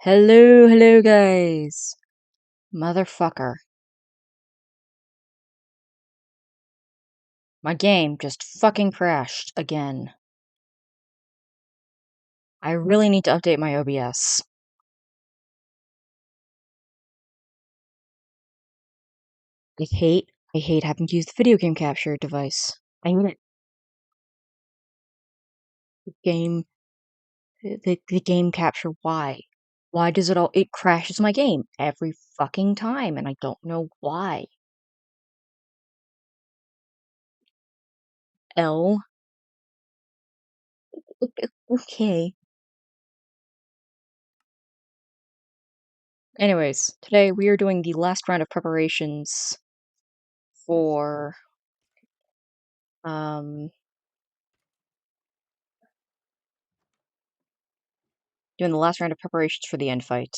Hello, guys. Motherfucker. My game just fucking crashed again. I really need to update my OBS. I hate having to use the video game capture device. I hate it. The game, the game capture, why? Why does it crashes my game every fucking time, and I don't know why. L. Okay. Anyways, today we are doing the last round of preparations for, doing the last round of preparations for the end fight.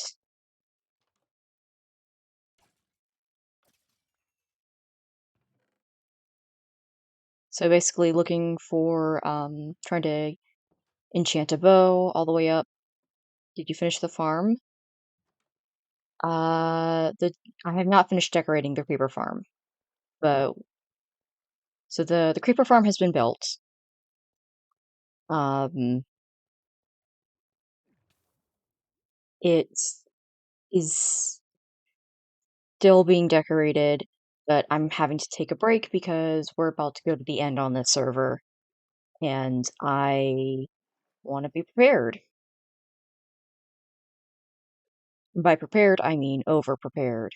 So basically looking for, trying to enchant a bow all the way up. Did you finish the farm? I have not finished decorating the creeper farm, but so the creeper farm has been built. Um, it is still being decorated, but I'm having to take a break because we're about to go to the end on this server, and I want to be prepared. By prepared, I mean over prepared.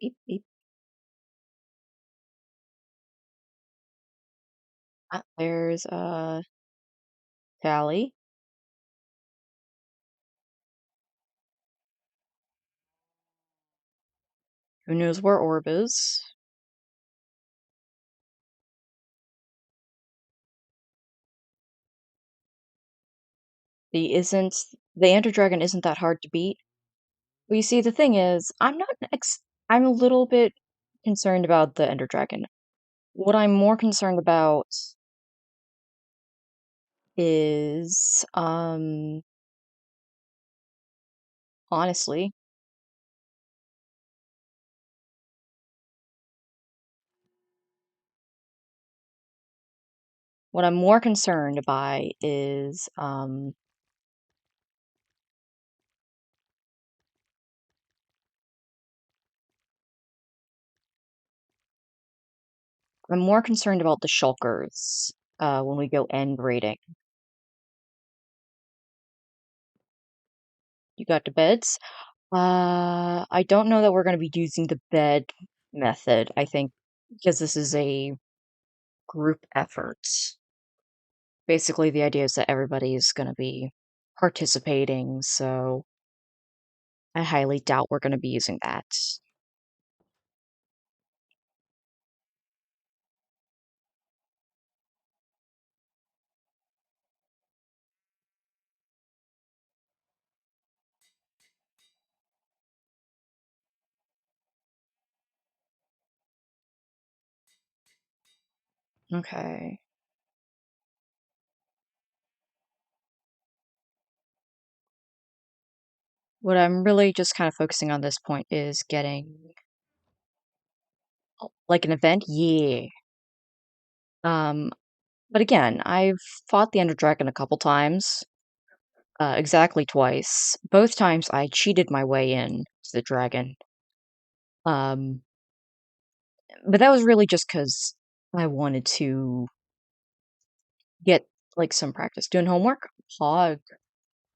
Beep beep. There's Tally. Who knows where Orb is? The Ender Dragon isn't that hard to beat. Well, you see, the thing is, I'm a little bit concerned about the Ender Dragon. What I'm more concerned about is, honestly, what I'm more concerned by is, I'm more concerned about the shulkers, when we go end raiding. You got the beds? I don't know that we're gonna be using the bed method, I think, because this is a group effort. Basically, the idea is that everybody's gonna be participating, so I highly doubt we're gonna be using that. Okay. What I'm really just kind of focusing on this point is getting, like, an event? Yeah. Um, but again, I've fought the Ender Dragon a couple times, exactly twice. Both times I cheated my way in to the dragon. Um, but that was really just because I wanted to get, like, some practice. Doing homework? Hog.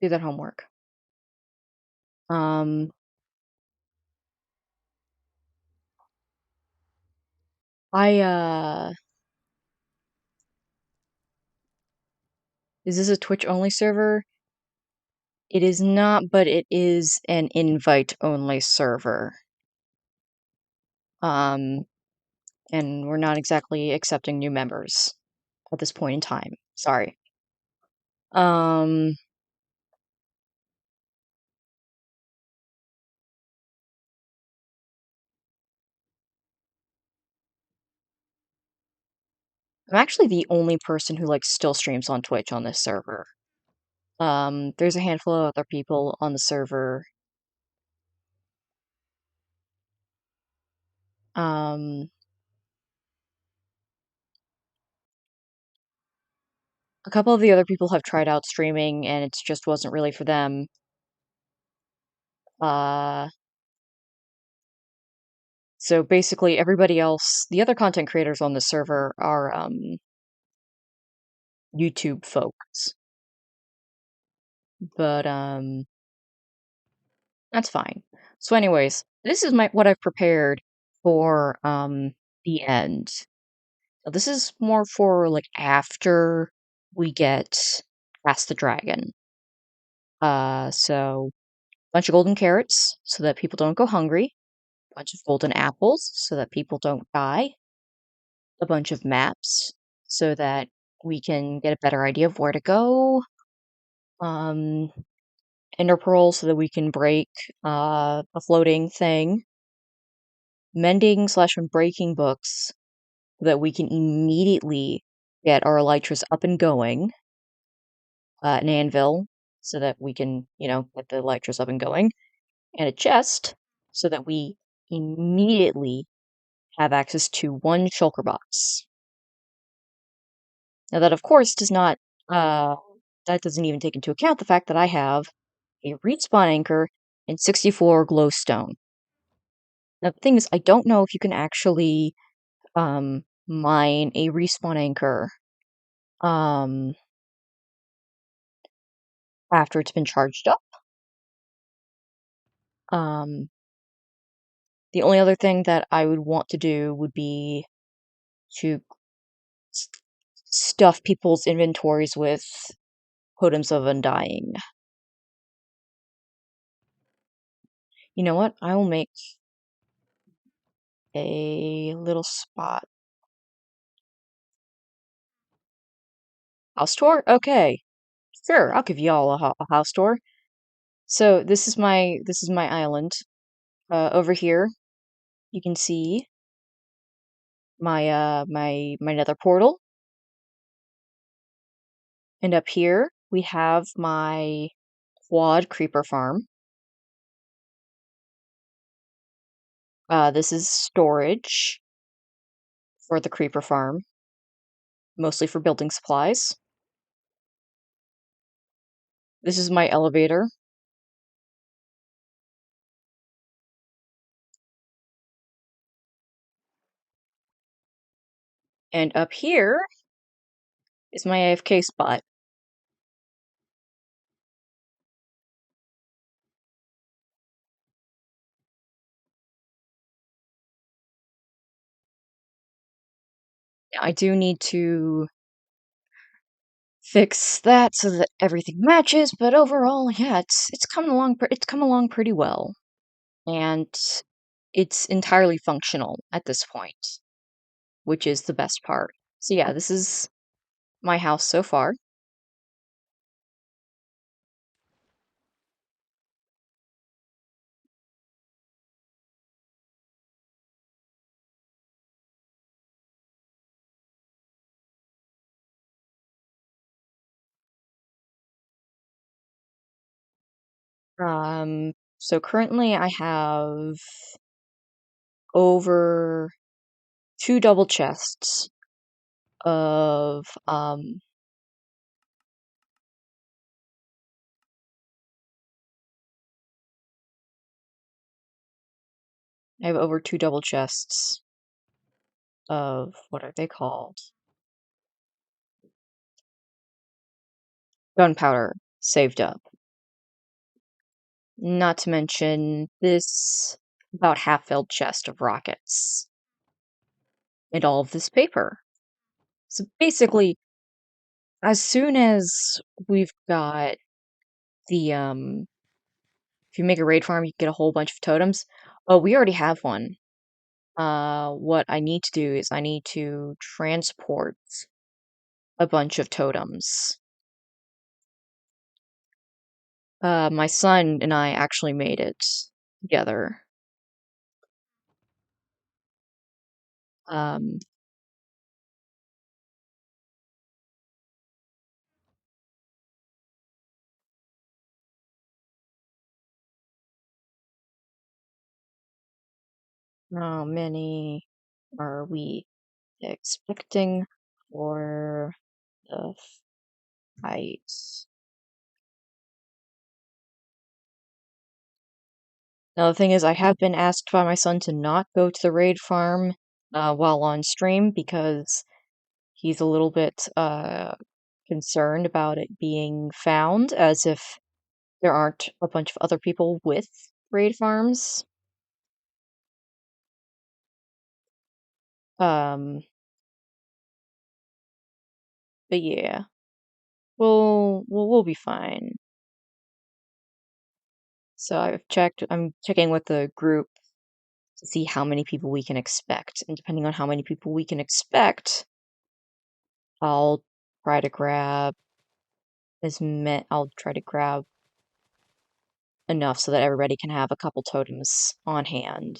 Do that homework. Um, I, is this a Twitch-only server? It is not, but it is an invite-only server. Um, and we're not exactly accepting new members at this point in time. Sorry. Um, I'm actually the only person who, like, still streams on Twitch on this server. There's a handful of other people on the server. Um, a couple of the other people have tried out streaming, and it just wasn't really for them. Uh, so basically everybody else, the other content creators on the server are, YouTube folks. But, that's fine. So anyways, this is what I've prepared for, the end. So this is more for, like, after we get past the dragon. So bunch of golden carrots so that people don't go hungry, bunch of golden apples so that people don't die, a bunch of maps so that we can get a better idea of where to go, um, ender pearls so that we can break a floating thing, mending slash breaking books so that we can immediately get our elytras up and going, an anvil so that we can, get the elytras up and going, and a chest so that we immediately have access to one shulker box. Now that, of course, uh, that doesn't even take into account the fact that I have a respawn anchor and 64 glowstone. Now the thing is, I don't know if you can actually mine a respawn anchor um, after it's been charged up. Um, the only other thing that I would want to do would be to s- stuff people's inventories with totems of undying. You know what? I will make a little spot. House tour? Okay. Sure, I'll give you all a house tour. So this is my island. Over here you can see my nether portal. And up here we have my quad creeper farm. This is storage for the creeper farm, mostly for building supplies. This is my elevator. And up here is my AFK spot. I do need to fix that so that everything matches, but overall, yeah, it's coming along it's come along pretty well. And it's entirely functional at this point, which is the best part. So yeah, this is my house so far. So currently I have over 2 double chests of I have over 2 double chests of what are they called? Gunpowder saved up. Not to mention this about half-filled chest of rockets. And all of this paper. So basically, as soon as we've got the if you make a raid farm, you get a whole bunch of totems. Oh, we already have one. What I need to do is I need to transport a bunch of totems. My son and I actually made it together. Um, How many are we expecting for the fight? Now, the thing is, I have been asked by my son to not go to the raid farm while on stream because he's a little bit concerned about it being found, as if there aren't a bunch of other people with raid farms. Um, but yeah, we'll be fine. So I'm checking with the group to see how many people we can expect, and depending on how many people we can expect, I'll try to grab I'll try to grab enough so that everybody can have a couple totems on hand.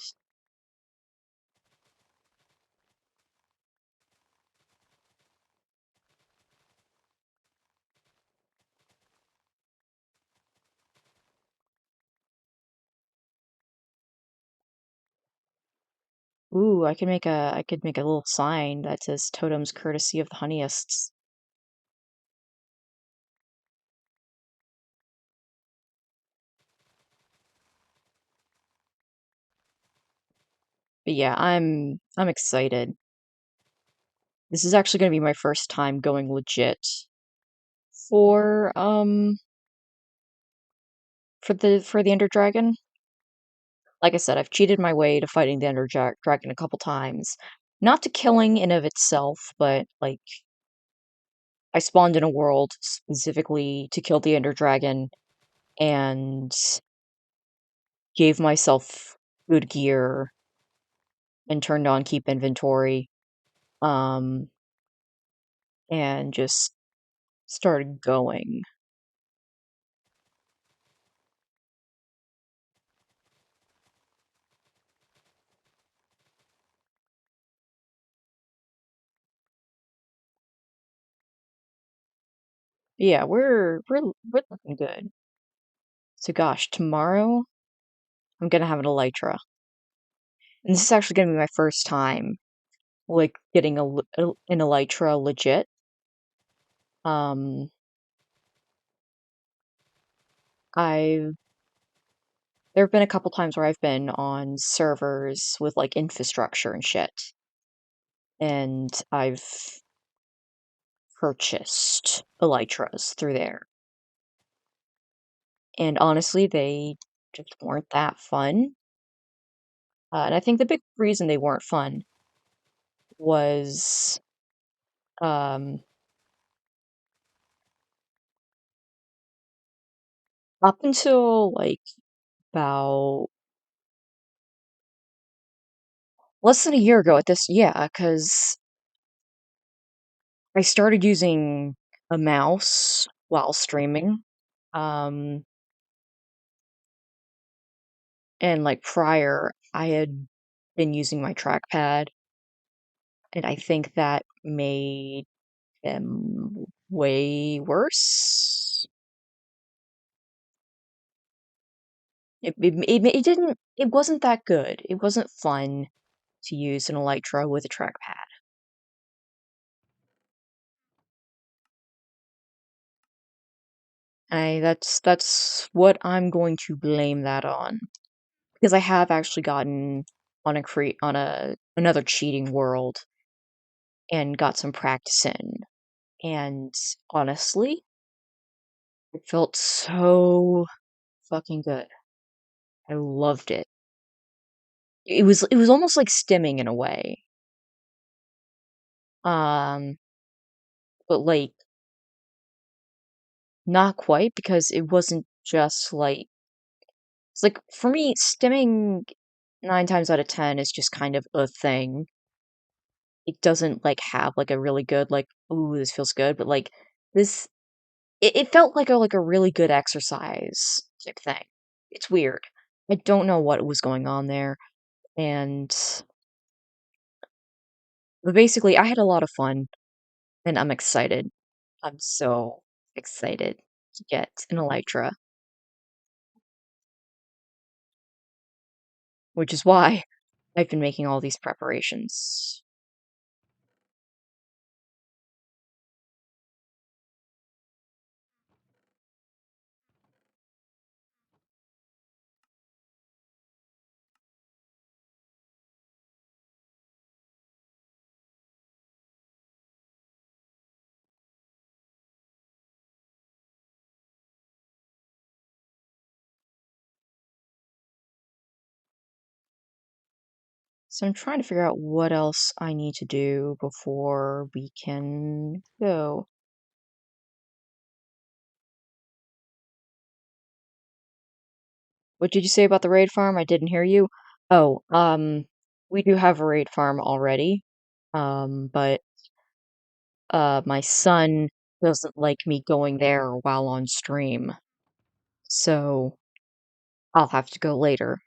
Ooh, I could make a little sign that says totems courtesy of the honeyists. But yeah, I'm excited. This is actually gonna be my first time going legit for for the Ender Dragon. Like I said, I've cheated my way to fighting the Ender Dragon a couple times. Not to killing in of itself, but like I spawned in a world specifically to kill the Ender Dragon and gave myself good gear and turned on keep inventory. Um and just started going. Yeah, we're looking good. So gosh, tomorrow I'm gonna have an elytra. And this is actually gonna be my first time like getting an elytra legit. Um I've there have been a couple times where I've been on servers with like infrastructure and shit, and I've purchased elytras through there. And honestly, they just weren't that fun. And I think the big reason they weren't fun was um, up until like about less than a year ago at this, yeah, because I started using a mouse while streaming. Um, and like prior, I had been using my trackpad, and I think that made them way worse. It wasn't that good. It wasn't fun to use an Elytra with a trackpad. That's what I'm going to blame that on. Because I have actually gotten on a another cheating world and got some practice in. And honestly, it felt so fucking good. I loved it. It was almost like stimming in a way. Um, but like not quite because it wasn't just like it's like for me, stimming 9 times out of 10 is just kind of a thing. It doesn't like have like a really good like, ooh, this feels good, but like this it felt like a really good exercise type thing. It's weird. I don't know what was going on there. And but basically I had a lot of fun and I'm excited. I'm so excited to get an Elytra, which is why I've been making all these preparations. So I'm trying to figure out what else I need to do before we can go. What did you say about the raid farm? I didn't hear you. Oh, we do have a raid farm already. But my son doesn't like me going there while on stream, so I'll have to go later.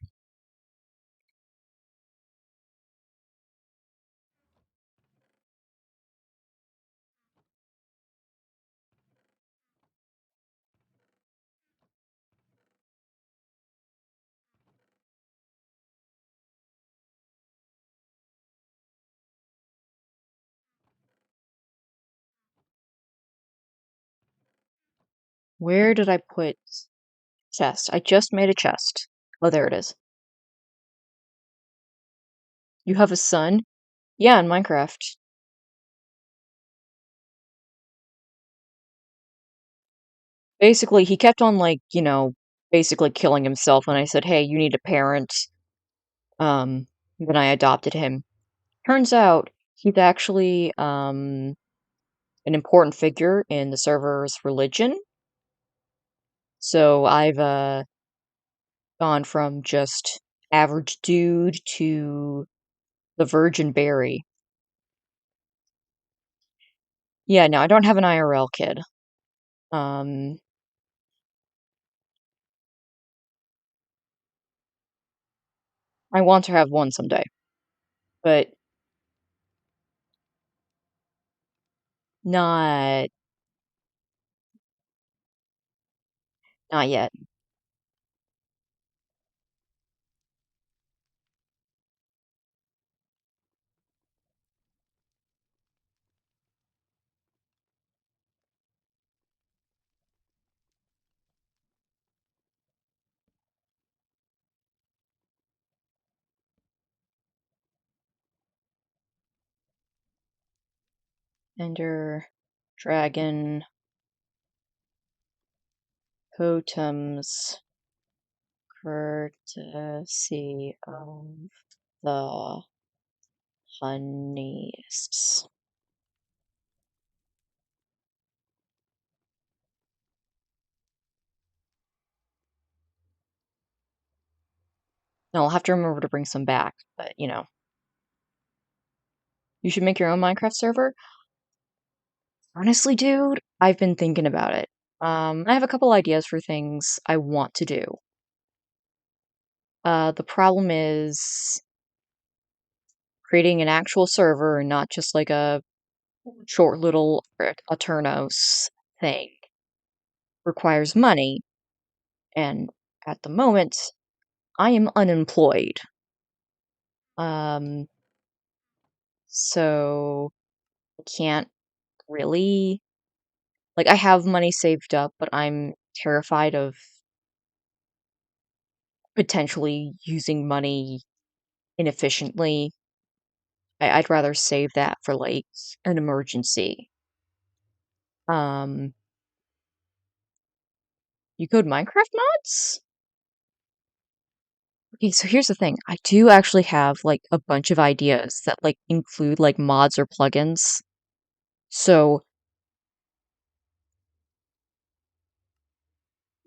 Where did I put chest? I just made a chest. Oh, there it is. You have a son? Yeah, in Minecraft. Basically, he kept on, like, basically killing himself when I said, "Hey, you need a parent." Then I adopted him. Turns out he's actually, an important figure in the server's religion. So I've, gone from just average dude to the virgin berry. Yeah, no, I don't have an IRL kid. Um, I want to have one someday, but not not yet. Ender, dragon, totems, courtesy of the honeyists. No, I'll have to remember to bring some back, but you should make your own Minecraft server. Honestly, dude, I've been thinking about it. I have a couple ideas for things I want to do. The problem is creating an actual server and not just like a short little Aternos thing requires money, and at the moment, I am unemployed. Um, so I can't really like I have money saved up, but I'm terrified of potentially using money inefficiently. I'd rather save that for like an emergency. Um, you code Minecraft mods? Okay, so here's the thing. I do actually have like a bunch of ideas that like include like mods or plugins. So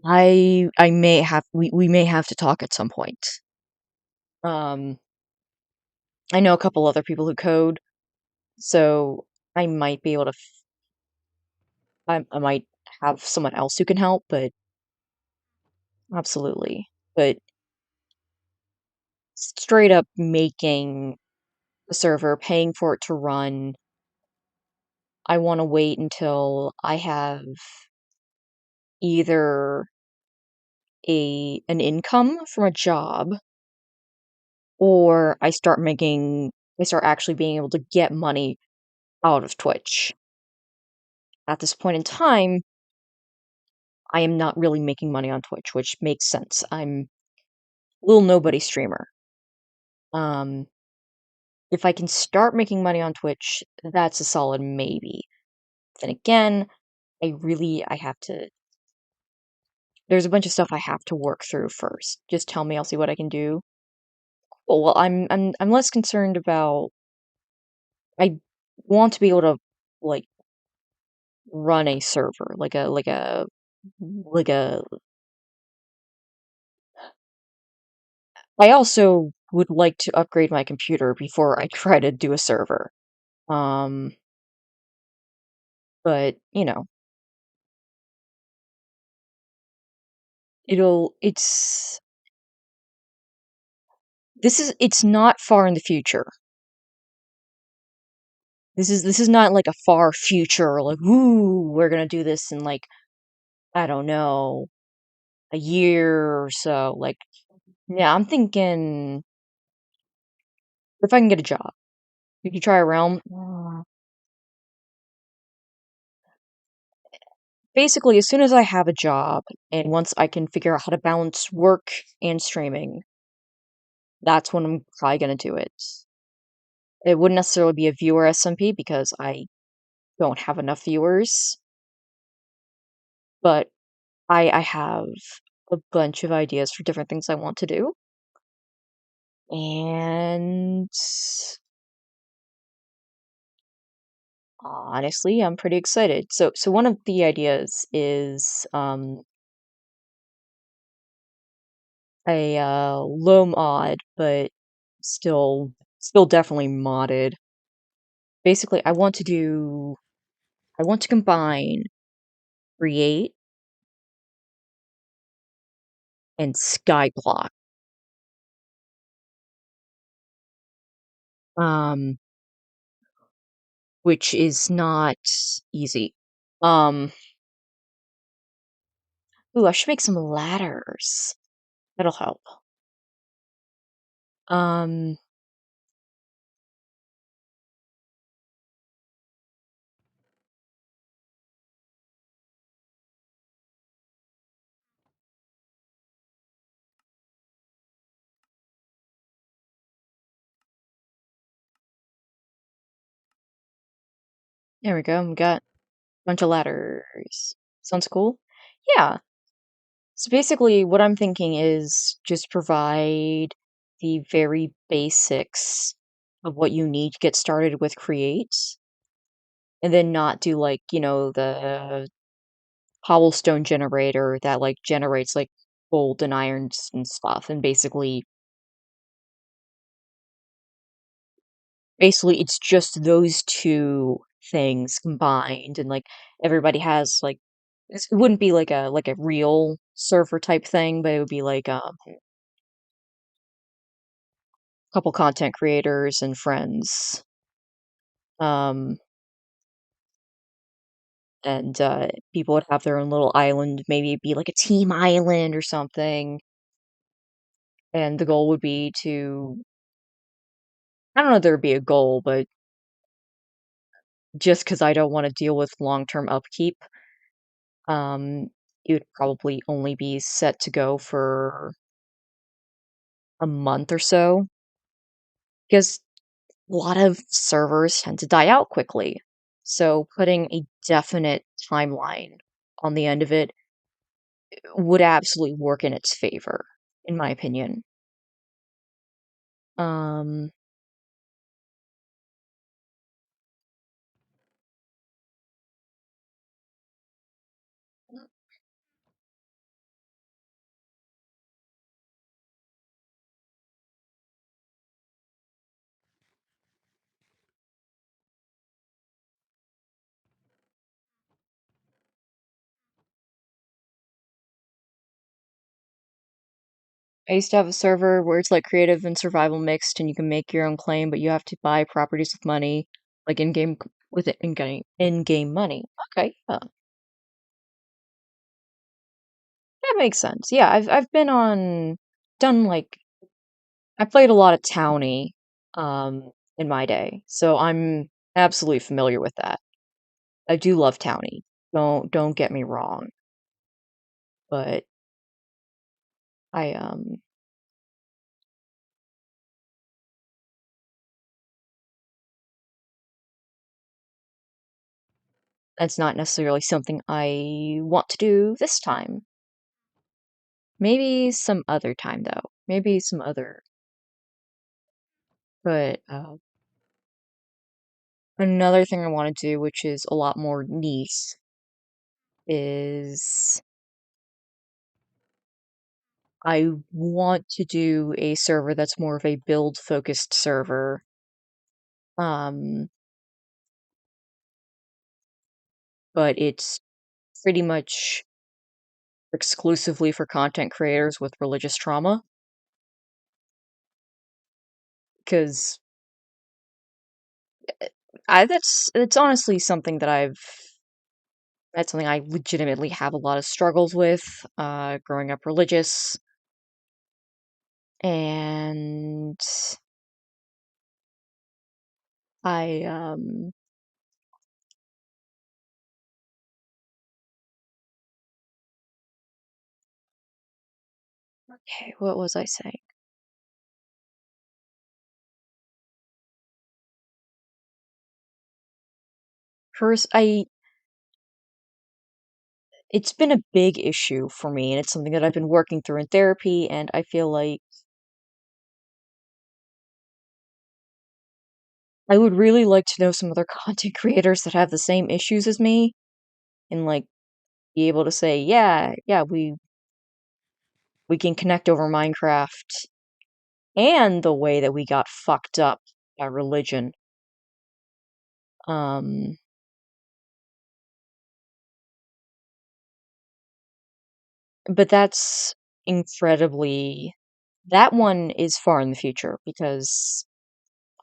I may have we may have to talk at some point. Um, I know a couple other people who code, so I might be able to I might have someone else who can help, but absolutely. But straight up making the server, paying for it to run, I want to wait until I have either a an income from a job or I start actually being able to get money out of Twitch. At this point in time, I am not really making money on Twitch, which makes sense. I'm a little nobody streamer. Um, if I can start making money on Twitch, that's a solid maybe. Then again, I have to there's a bunch of stuff I have to work through first. Just tell me, I'll see what I can do. Well, I'm less concerned about I want to be able to like run a server, like a I also would like to upgrade my computer before I try to do a server. Um, but it's it's not far in the future. This is not like a far future, like, ooh, we're gonna do this in like, I don't know, a year or so. Like, yeah, I'm thinking if I can get a job. You can try a realm. Basically, as soon as I have a job and once I can figure out how to balance work and streaming, that's when I'm probably gonna do it. It wouldn't necessarily be a viewer SMP because I don't have enough viewers, but I have a bunch of ideas for different things I want to do. And honestly, I'm pretty excited. So one of the ideas is a low mod, but still definitely modded. Basically, I want to combine create and skyblock. Um, which is not easy. Um, ooh, I should make some ladders. That'll help. Um, there we go. We got a bunch of ladders. Sounds cool. Yeah. So basically, what I'm thinking is just provide the very basics of what you need to get started with Create, and then not do like, the cobblestone generator that like generates like gold and irons and stuff. And basically it's just those two things combined, and like everybody has like it wouldn't be like a real server type thing, but it would be like couple content creators and friends. Um, and people would have their own little island, maybe it'd be like a team island or something. And the goal would be to, I don't know if there'd be a goal, but just because I don't want to deal with long-term upkeep, um, it would probably only be set to go for a month or so, because a lot of servers tend to die out quickly. So putting a definite timeline on the end of it would absolutely work in its favor, in my opinion. Um, I used to have a server where it's like creative and survival mixed, and you can make your own claim, but you have to buy properties with money, like in-game with it in-game money. Okay, yeah, that makes sense. Yeah, I've been on done like I played a lot of Towny, in my day, so I'm absolutely familiar with that. I do love Towny. Don't get me wrong, but I that's not necessarily something I want to do this time. Maybe some other time though. Maybe some other. But another thing I want to do, which is a lot more niche, is I want to do a server that's more of a build focused server. Um, but it's pretty much exclusively for content creators with religious trauma. Because I that's it's honestly something that that's something I legitimately have a lot of struggles with, growing up religious, and I okay, what was I saying? First, it's been a big issue for me, and it's something that I've been working through in therapy, and I feel like I would really like to know some other content creators that have the same issues as me, and like be able to say, yeah, we can connect over Minecraft and the way that we got fucked up by religion. Um, but that's incredibly that one is far in the future because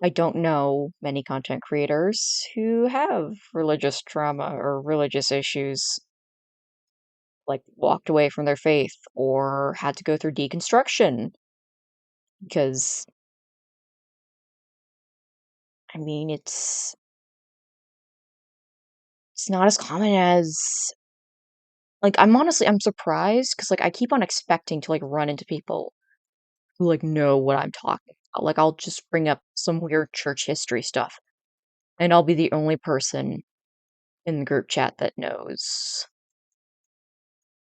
I don't know many content creators who have religious trauma or religious issues, like walked away from their faith or had to go through deconstruction because I mean it's not as common as like I'm surprised because like I keep on expecting to like run into people who like know what I'm talking about. Like I'll just bring up some weird church history stuff and I'll be the only person in the group chat that knows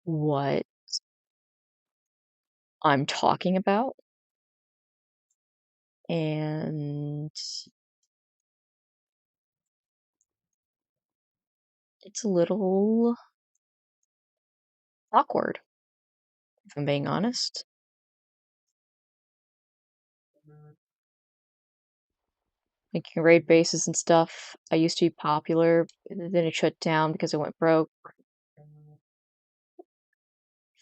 what I'm talking about. And it's a little awkward, if I'm being honest. Making raid bases and stuff. I used to be popular, and then it shut down because it went broke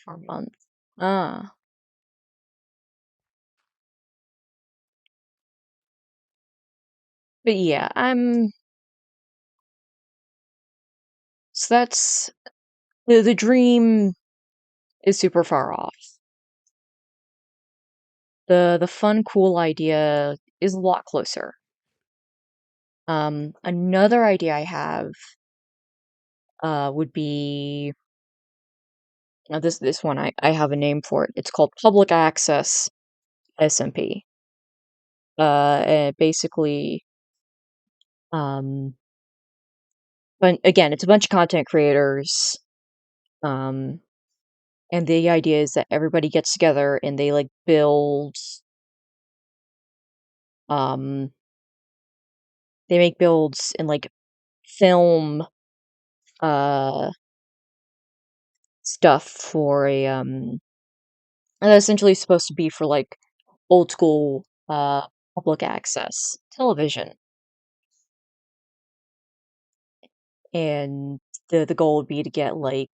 for a month. Ah. But yeah, so that's the dream is super far off. The fun, cool idea is a lot closer. Another idea I have would be this one I have a name for it. It's called public access SMP. And basically, um, but again, it's a bunch of content creators. Um, and the idea is that everybody gets together and they like build. Um, they make builds and like film uh stuff for a and that's essentially supposed to be for like old school public access television. And the goal would be to get like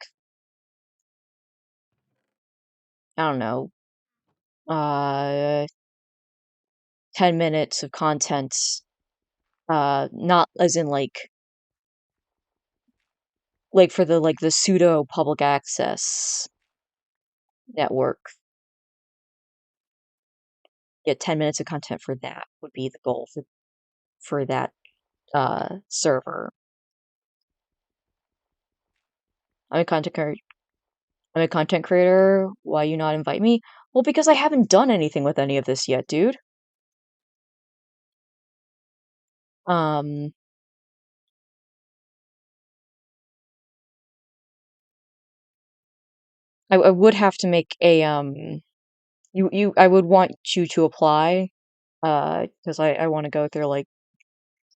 I don't know, 10 minutes of content, not as in like for the pseudo public access network. get 10 minutes of content for that would be the goal for that server. I'm a content creator. I'm a content creator. Why you not invite me? Well, because I haven't done anything with any of this yet, dude. Um, I would have to make a I would want you to apply, because I want to go through like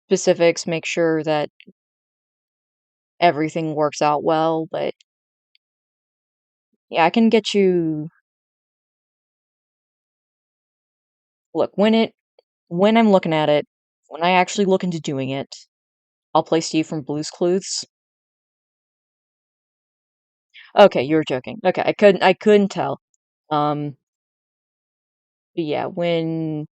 specifics, make sure that everything works out well. But yeah, I can get you. Look, when I'm looking at it, when I actually look into doing it, I'll play Steve from Blue's Clues. Okay, you were joking. Okay, I couldn't tell. Um, but yeah, when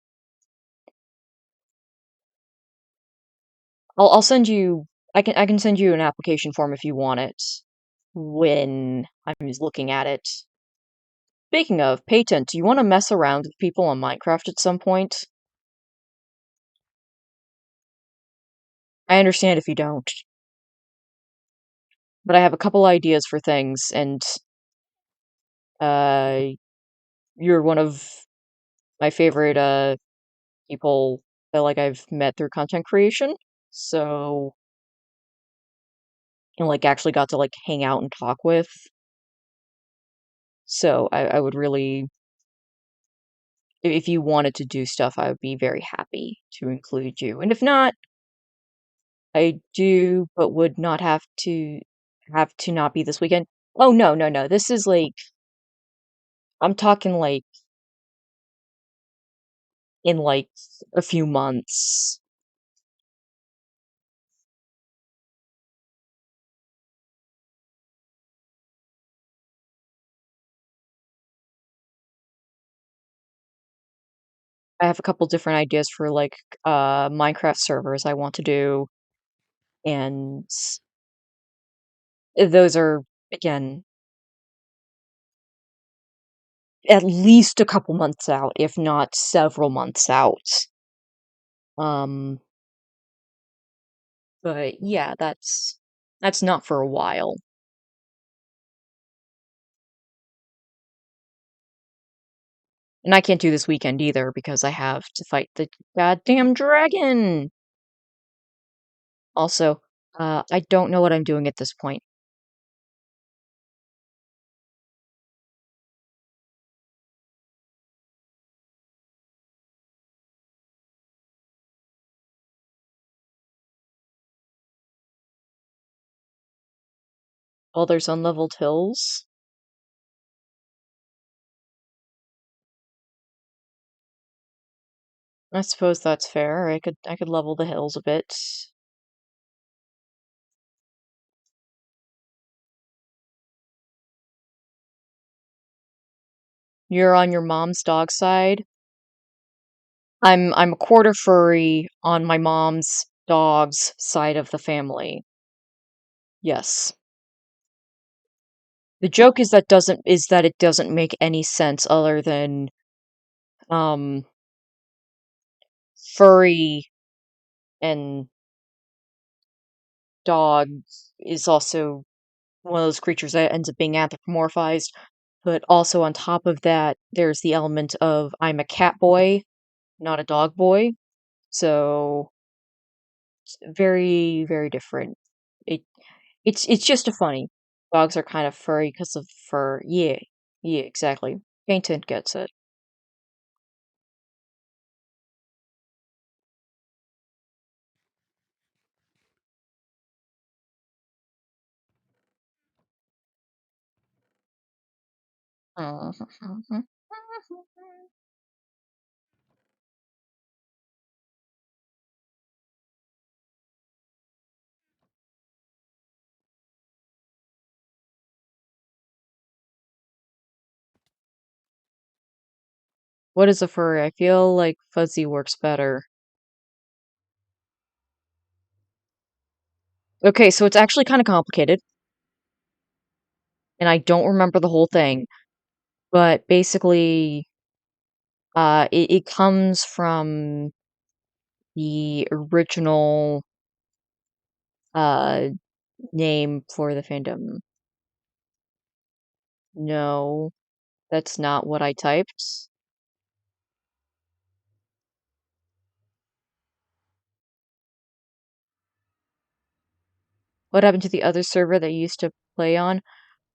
I'll send you, I can send you an application form if you want it when I'm just looking at it. Speaking of, Peyton, do you want to mess around with people on Minecraft at some point? I understand if you don't, but I have a couple ideas for things, and uh, you're one of my favorite people that like I've met through content creation. So, and like actually got to like hang out and talk with. So I would really, if you wanted to do stuff, I would be very happy to include you. And if not, I do, but would not have to not be this weekend. Oh no, no, no. This is like I'm talking like in like a few months. I have a couple different ideas for like Minecraft servers I want to do, and those are again at least a couple months out, if not several months out. Um, but yeah, that's not for a while. And I can't do this weekend either because I have to fight the goddamn dragon. Also, I don't know what I'm doing at this point. Oh, there's unleveled hills. I suppose that's fair. I could level the hills a bit. You're on your mom's dog side. I'm a quarter furry on my mom's dog's side of the family. Yes. The joke is that it doesn't make any sense other than um furry and dog is also one of those creatures that ends up being anthropomorphized. But also on top of that, there's the element of I'm a cat boy, not a dog boy. So very, very different. It it's just a funny. Dogs are kind of furry because of fur. Yeah, yeah, exactly. Painted gets it. What is a furry? I feel like fuzzy works better. Okay, so it's actually kind of complicated, and I don't remember the whole thing, but basically, It comes from the original uh name for the fandom. No, that's not what I typed. What happened to the other server that you used to play on?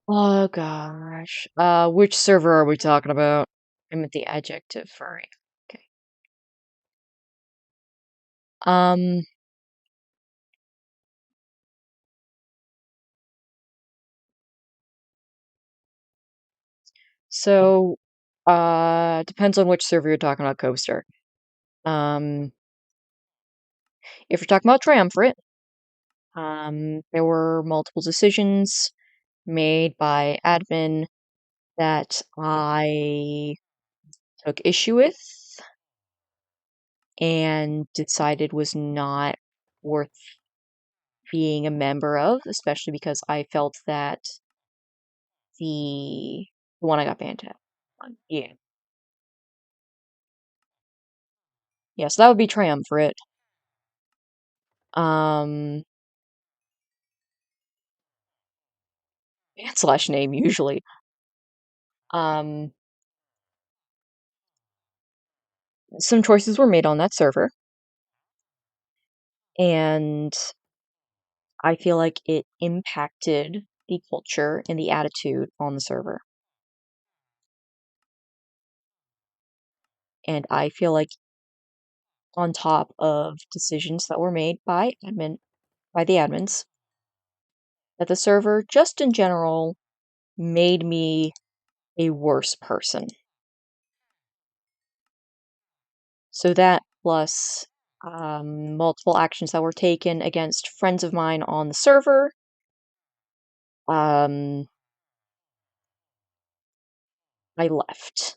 Oh gosh. Which server are we talking about? I meant the adjective furry. Okay. Um, so depends on which server you're talking about, Coaster. Um, if you're talking about Triumvirate, there were multiple decisions made by admin that I took issue with and decided was not worth being a member of, especially because I felt that the one I got banned at. Yeah. Yeah, so that would be Triumvirate. Um, and slash name usually. Um, some choices were made on that server, and I feel like it impacted the culture and the attitude on the server. And I feel like on top of decisions that were made by the admins, that the server just in general made me a worse person. So that plus multiple actions that were taken against friends of mine on the server, um, I left.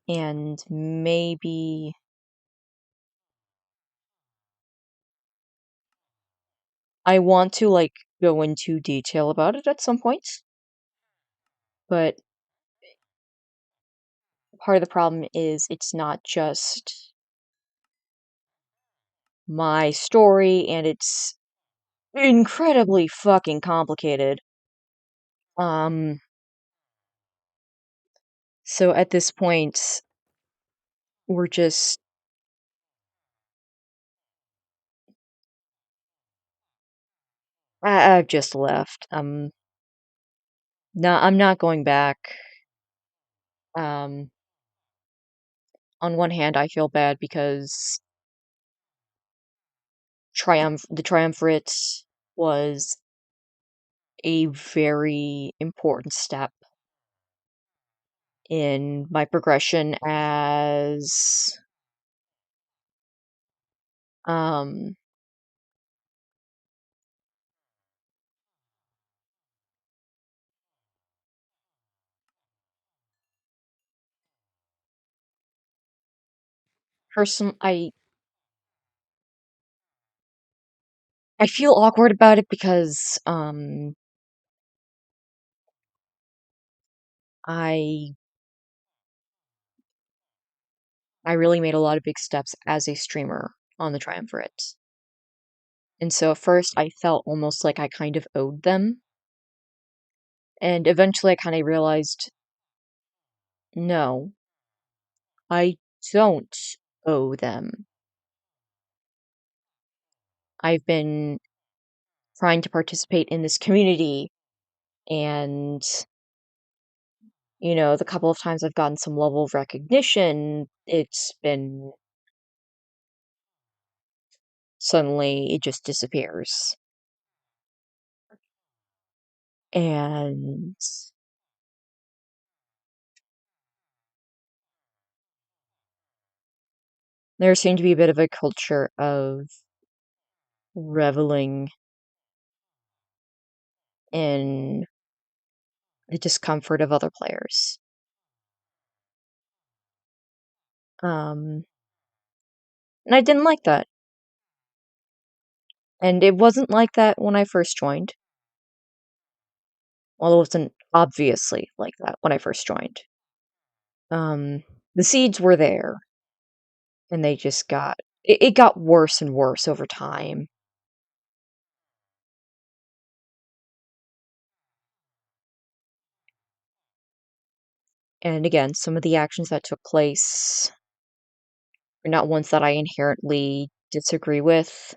And maybe I want to like go into detail about it at some point, but part of the problem is it's not just my story and it's incredibly fucking complicated. Um, so at this point, we're just I've just left. No, I'm not going back. Um, on one hand, I feel bad because the triumvirate was a very important step in my progression as um person I feel awkward about it because I I really made a lot of big steps as a streamer on the triumvirate. And so at first I felt almost like I kind of owed them. And eventually I kind of realized, no, I don't owe them. I've been trying to participate in this community and the couple of times I've gotten some level of recognition, it's been suddenly it just disappears. And there seemed to be a bit of a culture of reveling in the discomfort of other players. Um, and I didn't like that. And it wasn't like that when I first joined. although it wasn't obviously like that when I first joined. Um, the seeds were there, and they just it got worse and worse over time. And again, some of the actions that took place are not ones that I inherently disagree with.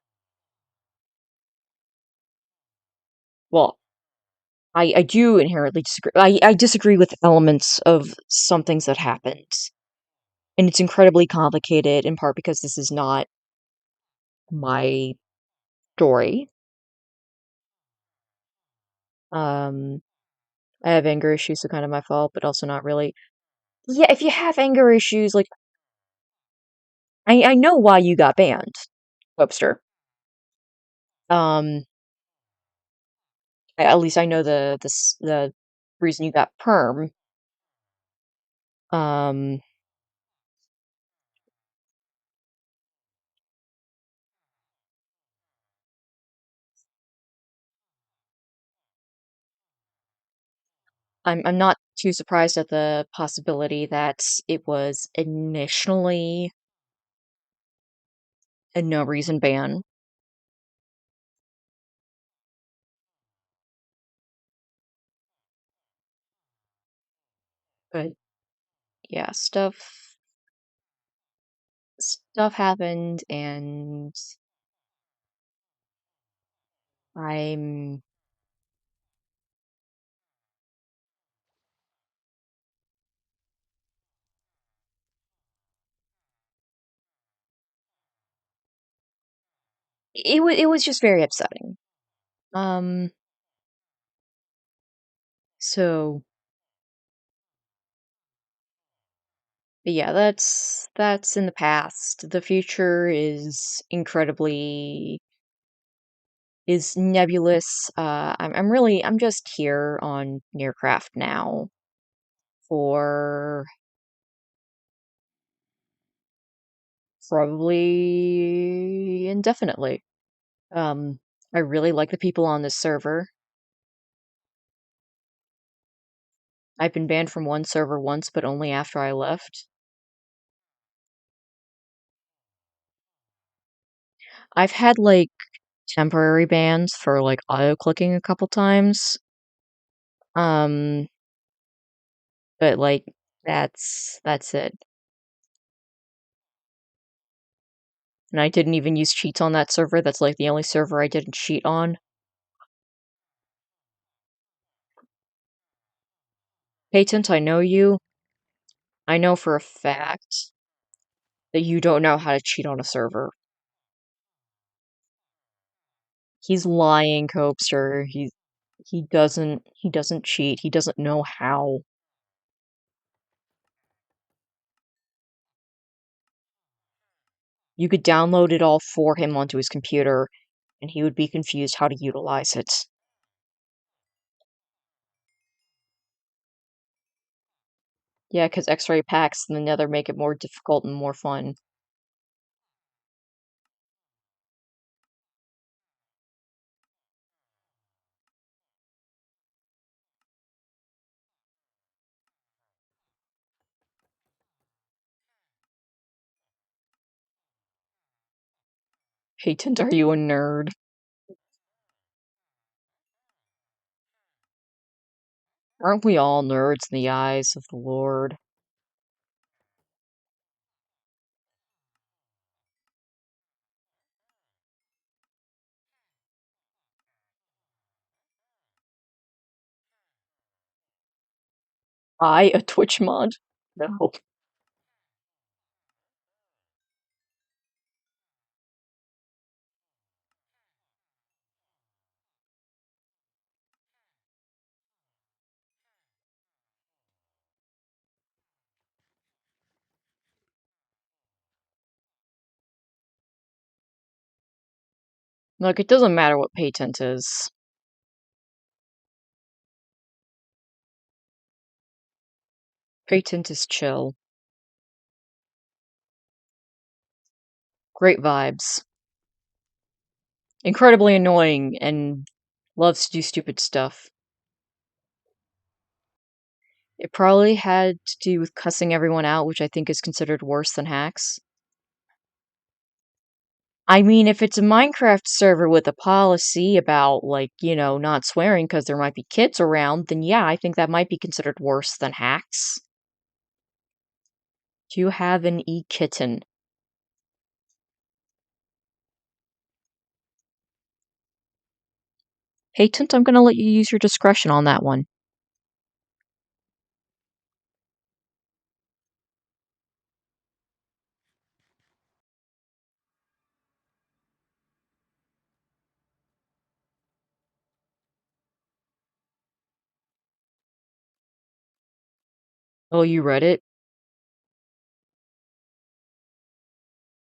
Well, I do inherently disagree. I disagree with elements of some things that happened. And it's incredibly complicated, in part because this is not my story. Um, I have anger issues, so kind of my fault, but also not really. Yeah, if you have anger issues, like I know why you got banned, Webster. Um, at least I know the reason you got perm. Um, I'm not too surprised at the possibility that it was initially a no reason ban, but yeah, stuff happened, and I'm it was just very upsetting. Um, so but yeah, that's in the past. The future is nebulous. I'm just here on Nearcraft now for probably indefinitely. Um, I really like the people on this server. I've been banned from one server once, but only after I left. I've had like temporary bans for like auto clicking a couple times. Um, but like that's it. And I didn't even use cheats on that server. That's like the only server I didn't cheat on. Patent, I know you. I know for a fact that you don't know how to cheat on a server. He's lying, Copester. He doesn't cheat. He doesn't know how. You could download it all for him onto his computer, and he would be confused how to utilize it. Yeah, because X-ray packs in the Nether make it more difficult and more fun. Patent, are you a nerd? Aren't we all nerds in the eyes of the Lord? I, a Twitch mod? No. Look, it doesn't matter what patent is. Patent is chill. Great vibes. Incredibly annoying and loves to do stupid stuff. It probably had to do with cussing everyone out, which I think is considered worse than hacks. I mean, if it's a Minecraft server with a policy about, like, not swearing because there might be kids around, then yeah, I think that might be considered worse than hacks. Do you have an e-kitten? Hey, Tint, I'm gonna let you use your discretion on that one. Oh, you read it?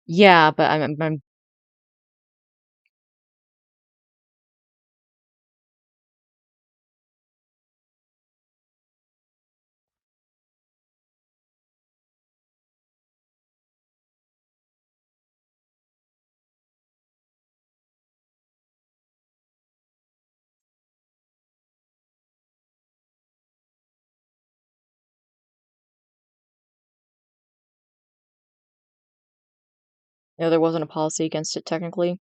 Yeah, but I'm there wasn't a policy against it technically.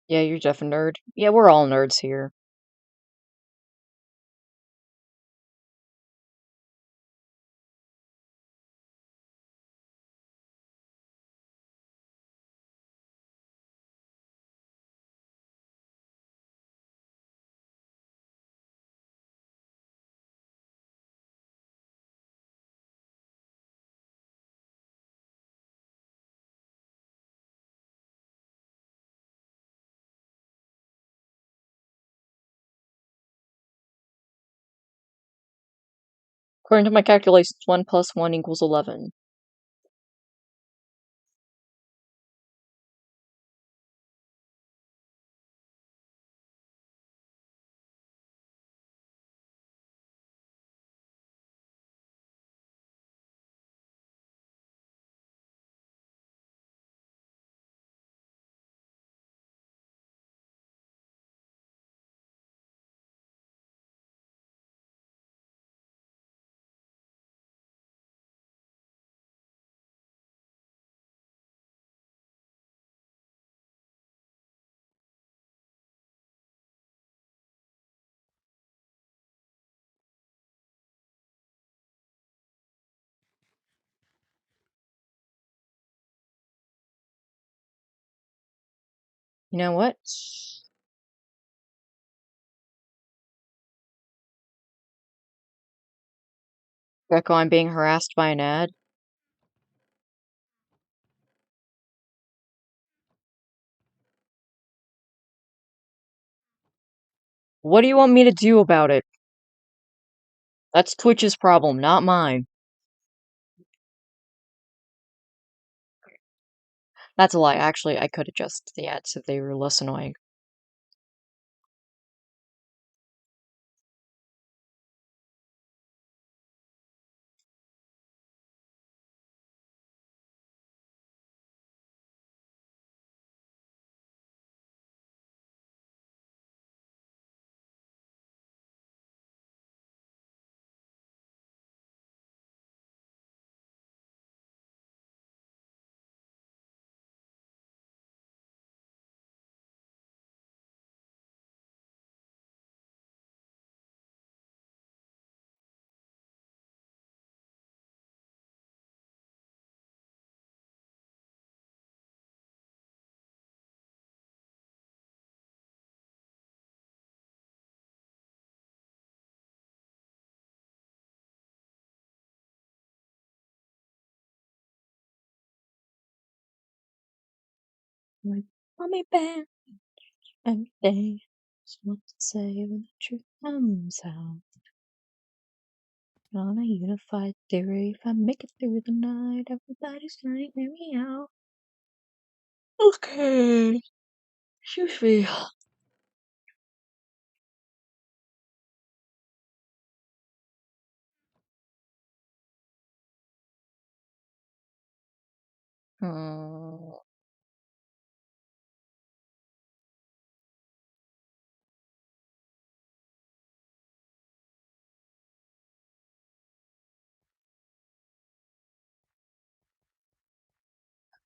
Yeah, you're deaf a nerd. Yeah, we're all nerds here. According to my calculations, 1 plus 1 equals 11. You know what? Gecko, I'm being harassed by an ad. What do you want me to do about it? That's Twitch's problem, not mine. That's a lie. Actually, I could adjust the ads if they were less annoying. Like, call me back every day. Just what to say when the truth comes out. On a unified theory, if I make it through the night, everybody's gonna hear me out. Okay. Excuse me. Hmm.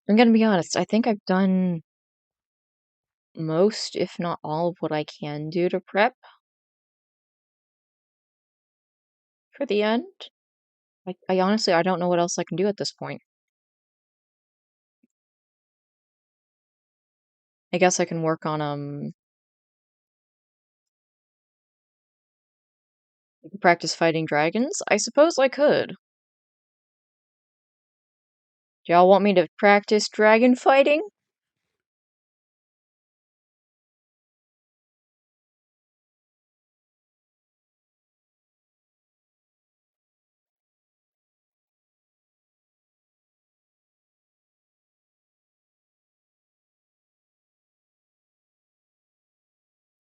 I'm gonna be honest, I think I've done most, if not all, of what I can do to prep for the end. I honestly, I don't know what else I can do at this point. I guess I can work on, practice fighting dragons? I suppose I could. Do y'all want me to practice dragon fighting?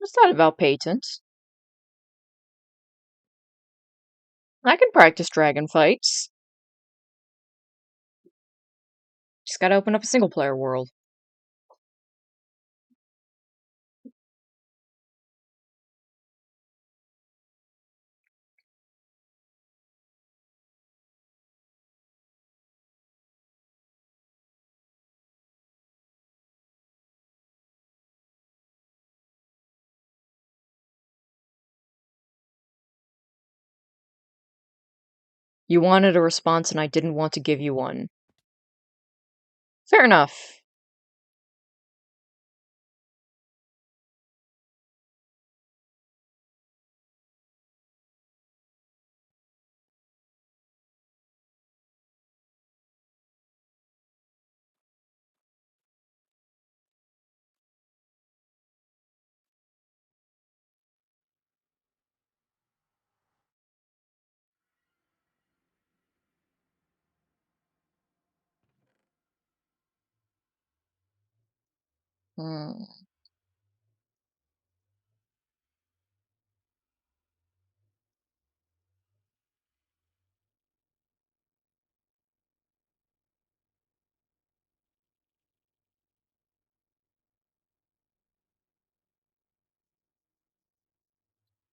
It's not about patents. I can practice dragon fights. Just gotta open up a single player world. You wanted a response and I didn't want to give you one. Fair enough. Hmm.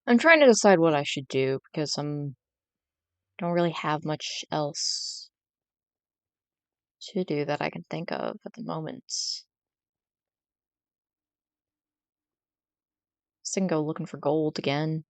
I'm trying to decide what I should do because don't really have much else to do that I can think of at the moment. Just can go looking for gold again.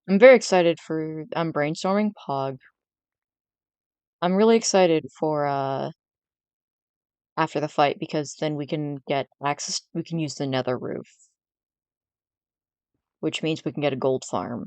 I'm very excited for brainstorming Pog. I'm really excited for after the fight because then we can get access, we can use the nether roof, which means we can get a gold farm.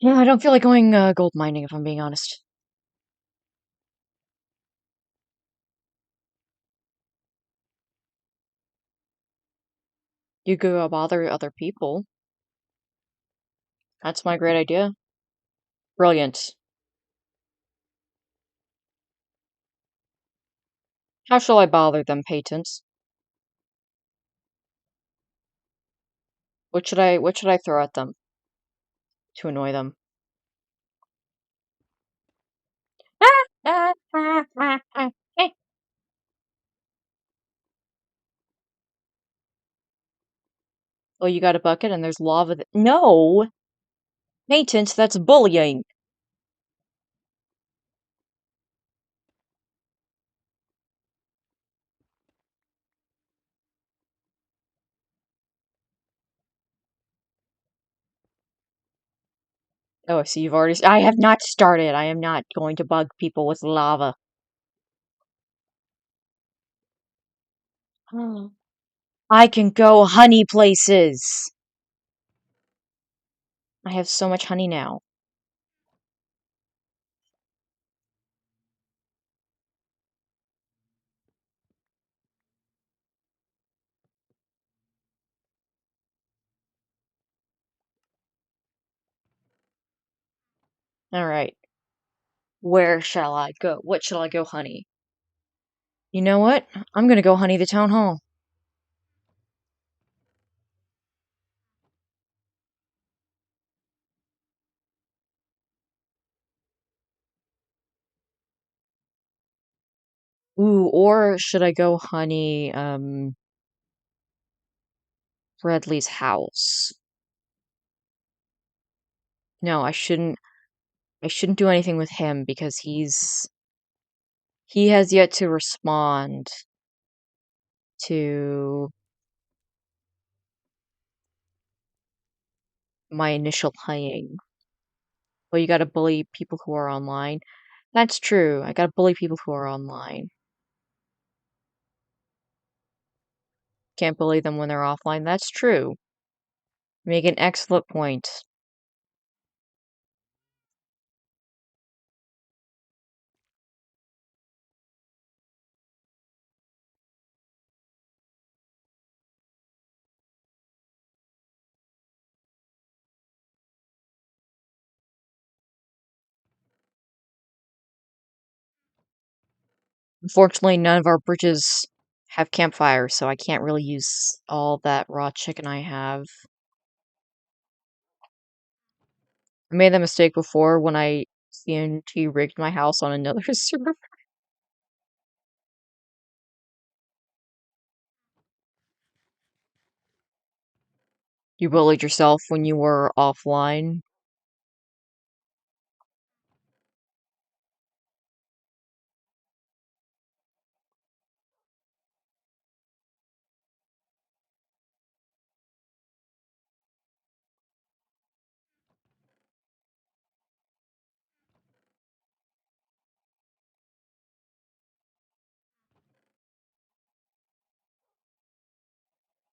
Yeah, I don't feel like going gold mining if I'm being honest. You could go bother other people. That's my great idea. Brilliant. How shall I bother them, patents? What should I throw at them to annoy them? Oh, you got a bucket and there's lava. No! Patents, that's bullying. Oh, so you've already. I have not started. I am not going to bug people with lava. Oh. I can go honey places. I have so much honey now. Alright. Where shall I go? What shall I go honey? You know what? I'm gonna go honey the town hall. Ooh, or should I go honey, Bradley's house? No, I shouldn't do anything with him because he has yet to respond to my initial playing. Well, you gotta bully people who are online. That's true. I gotta bully people who are online. Can't bully them when they're offline. That's true. Make an excellent point. Unfortunately, none of our bridges have campfires, so I can't really use all that raw chicken I have. I made that mistake before when I CNT rigged my house on another server. You bullied yourself when you were offline.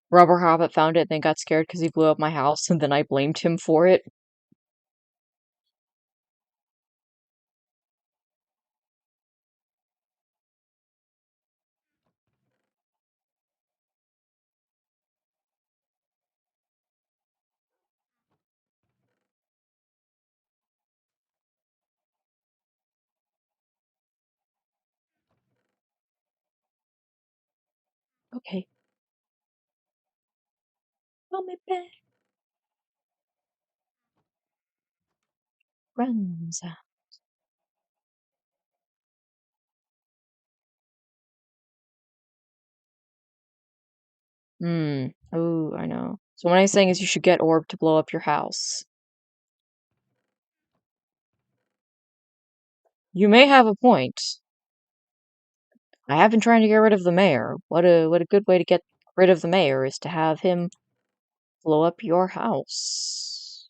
Rubber Hobbit found it and then got scared because he blew up my house, and then I blamed him for it. Okay. Call me back. Runs. Hmm. Oh, I know. So what I'm saying is you should get orb to blow up your house. You may have a point. I have been trying to get rid of the mayor. What a good way to get rid of the mayor is to have him blow up your house.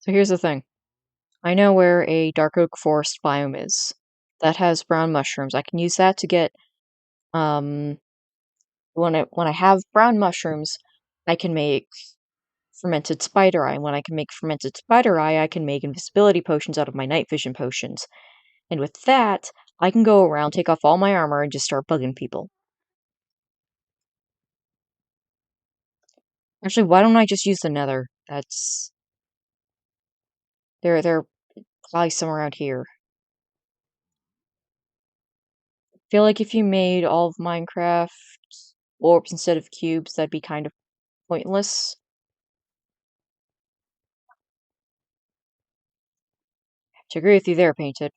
So here's the thing. I know where a dark oak forest biome is. That has brown mushrooms. I can use that to get um when I have brown mushrooms, I can make fermented spider eye. And when I can make fermented spider eye, I can make invisibility potions out of my night vision potions. And with that, I can go around, take off all my armor, and just start bugging people. Actually, why don't I just use the nether? That's they're probably somewhere around here. I feel like if you made all of Minecraft orbs instead of cubes, that'd be kind of pointless. To agree with you there, Painted.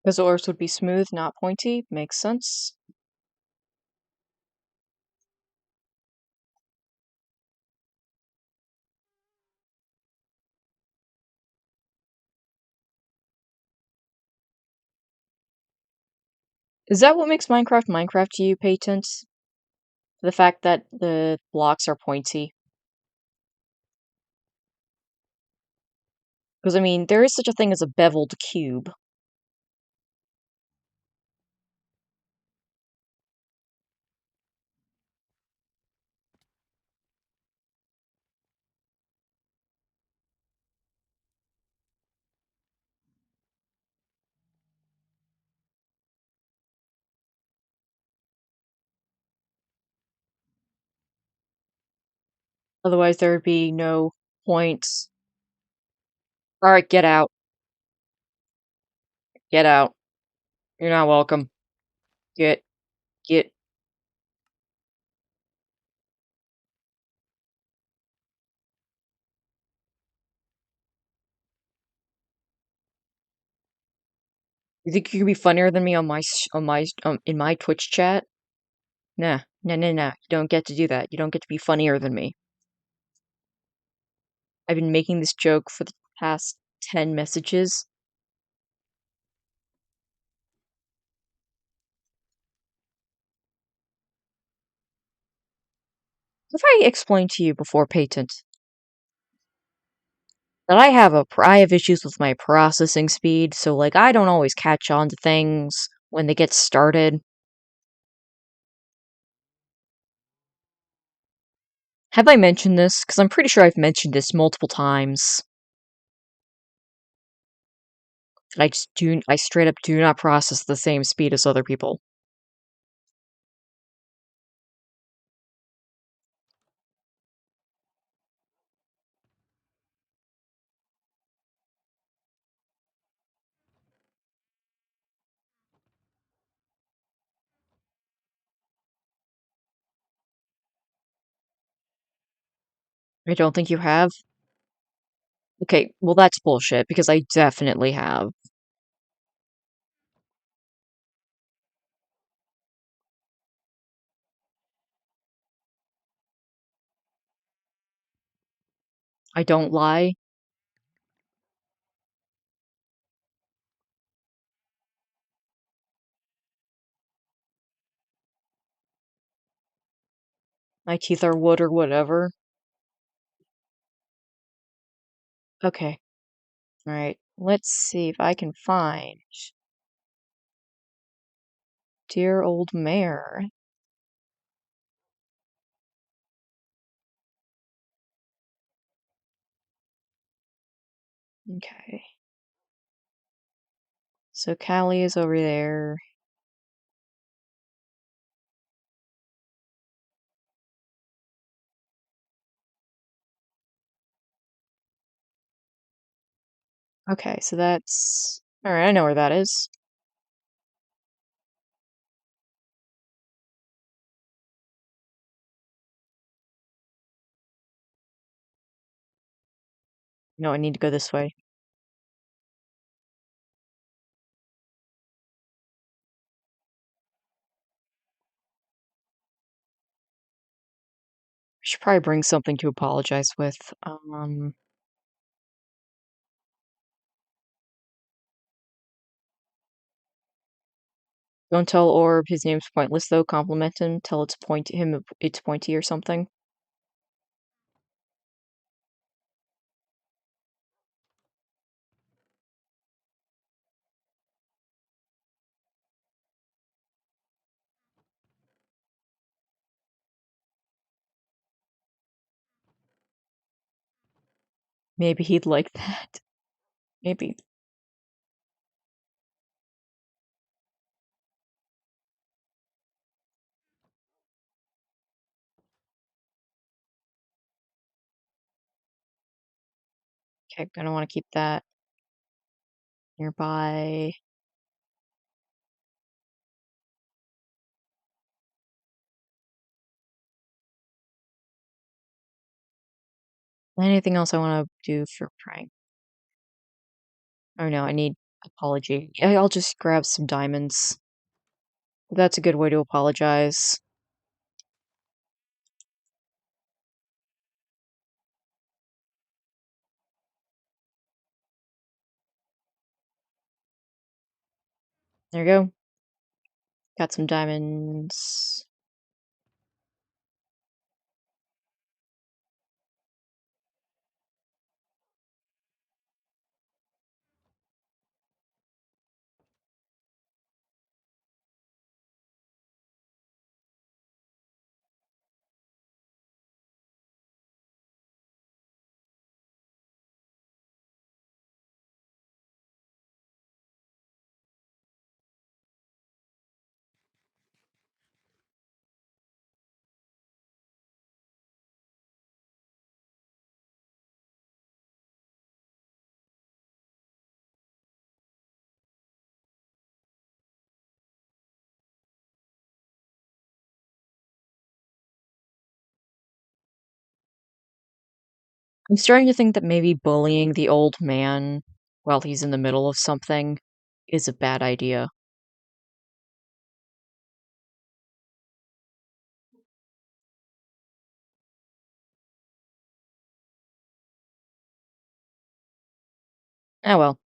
Because the orbs would be smooth, not pointy. Makes sense. Is that what makes Minecraft Minecraft to you, Patent? The fact that the blocks are pointy? Because, I mean, there is such a thing as a beveled cube. Otherwise, there would be no point. Alright, get out. Get out. You're not welcome. Get. You think you could be funnier than me on in my Twitch chat? Nah. Nah, nah, nah. You don't get to do that. You don't get to be funnier than me. I've been making this joke for the past 10 messages. If I explained to you before patent that I have issues with my processing speed, so like I don't always catch on to things when they get started. Have I mentioned this? Because I'm pretty sure I've mentioned this multiple times. That I straight up do not process the same speed as other people. I don't think you have. Okay, well that's bullshit, because I definitely have. I don't lie. My teeth are wood or whatever. Okay. Alright. Let's see if I can find dear old mare. Okay. So Callie is over there. Okay, so that's... Alright, I know where that is. No, I need to go this way. Should probably bring something to apologize with. Don't tell Orb his name's pointless though. Compliment him. Tell it's pointy or something. Maybe he'd like that. Maybe. Okay, gonna want to keep that nearby. Anything else I want to do for prank? Oh no, I need apology. I'll just grab some diamonds. That's a good way to apologize. There you go. Got some diamonds. I'm starting to think that maybe bullying the old man while he's in the middle of something is a bad idea. Oh well.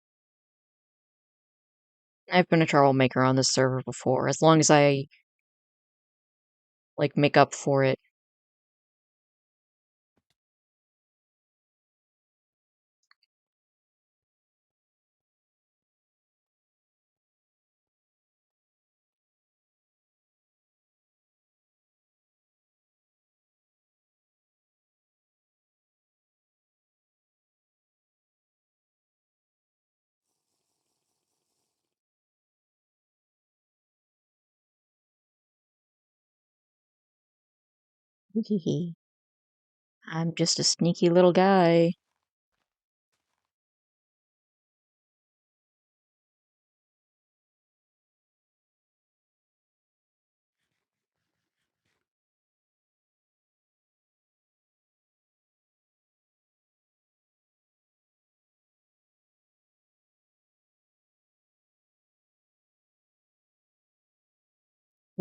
I've been a troublemaker on this server before. As long as I, like, make up for it. Hehe. I'm just a sneaky little guy.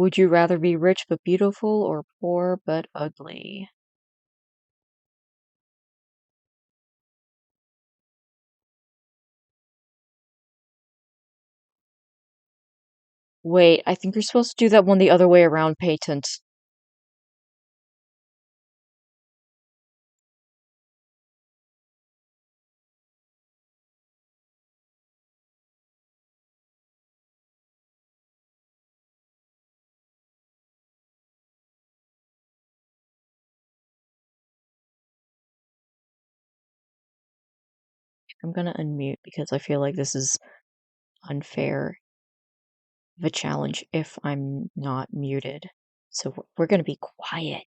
Would you rather be rich but beautiful or poor but ugly? Wait, I think you're supposed to do that one the other way around, Patent. I'm gonna unmute because I feel like this is unfair of a challenge if I'm not muted. So we're gonna be quiet.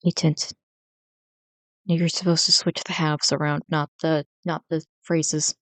Latent. You're supposed to switch the halves around, not the phrases.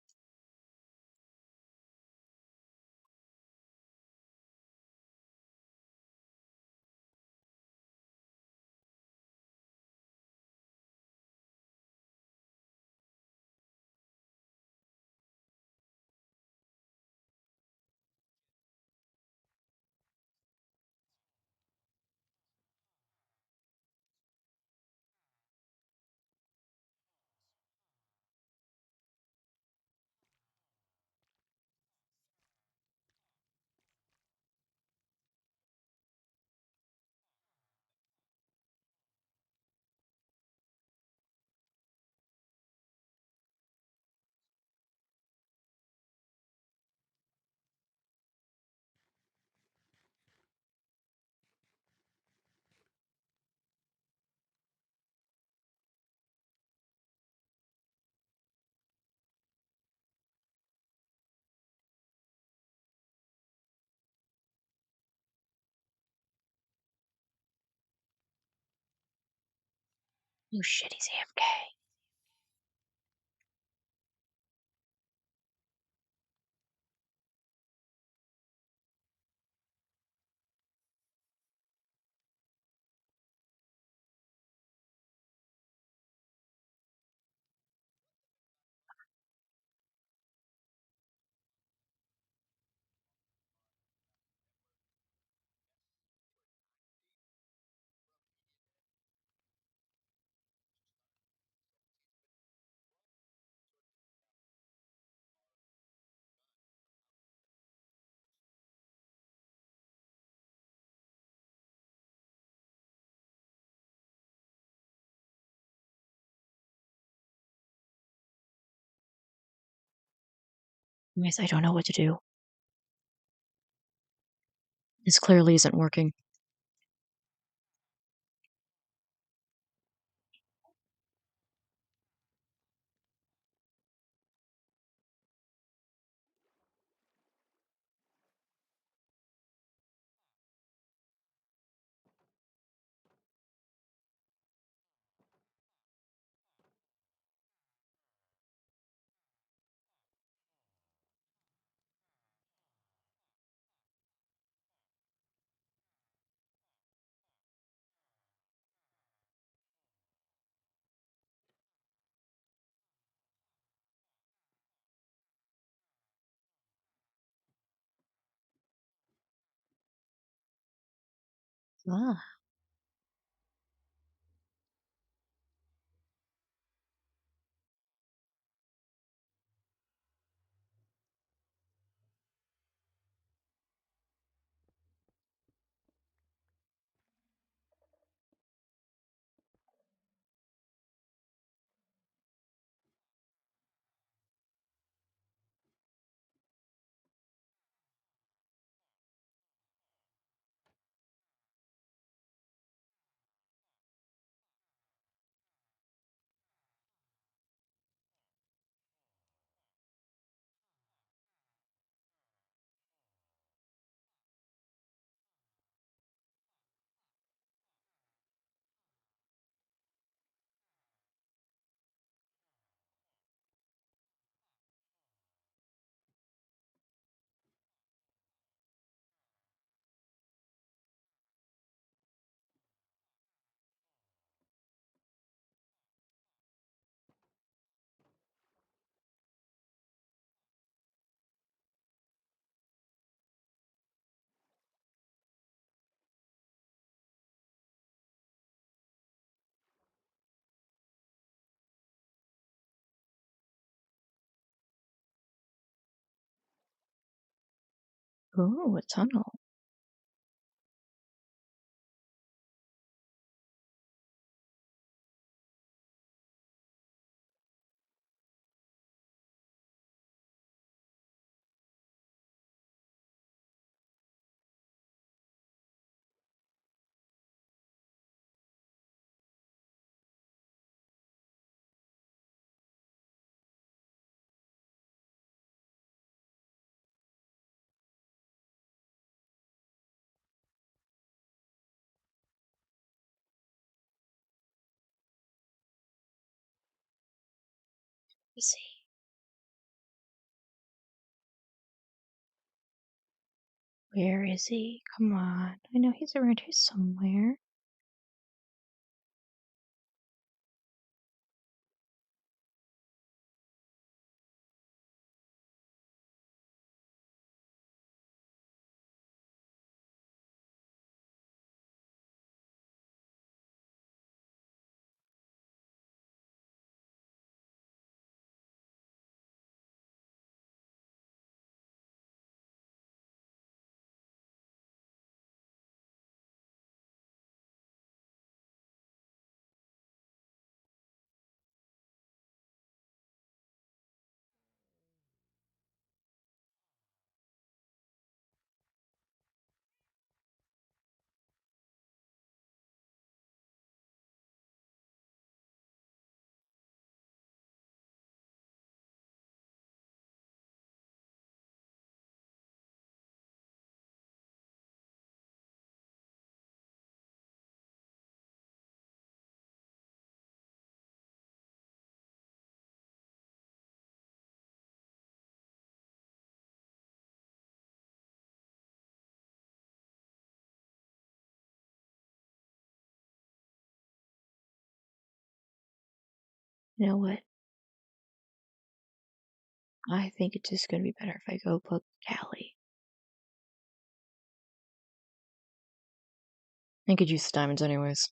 Oh shit, he's AFK. Anyways, I don't know what to do. This clearly isn't working. Ah. Oh, a tunnel. Is he? Where is he? Come on. I know he's around here somewhere. You know what? I think it's just gonna be better if I go book Callie. I could use the diamonds anyways.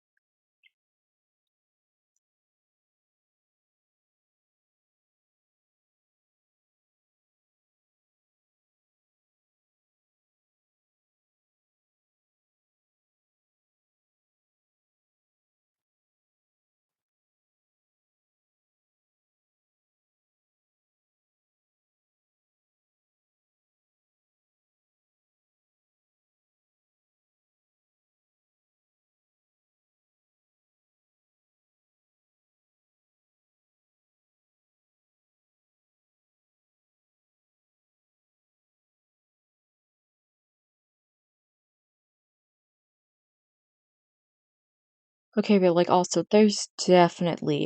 Okay, but like also there's definitely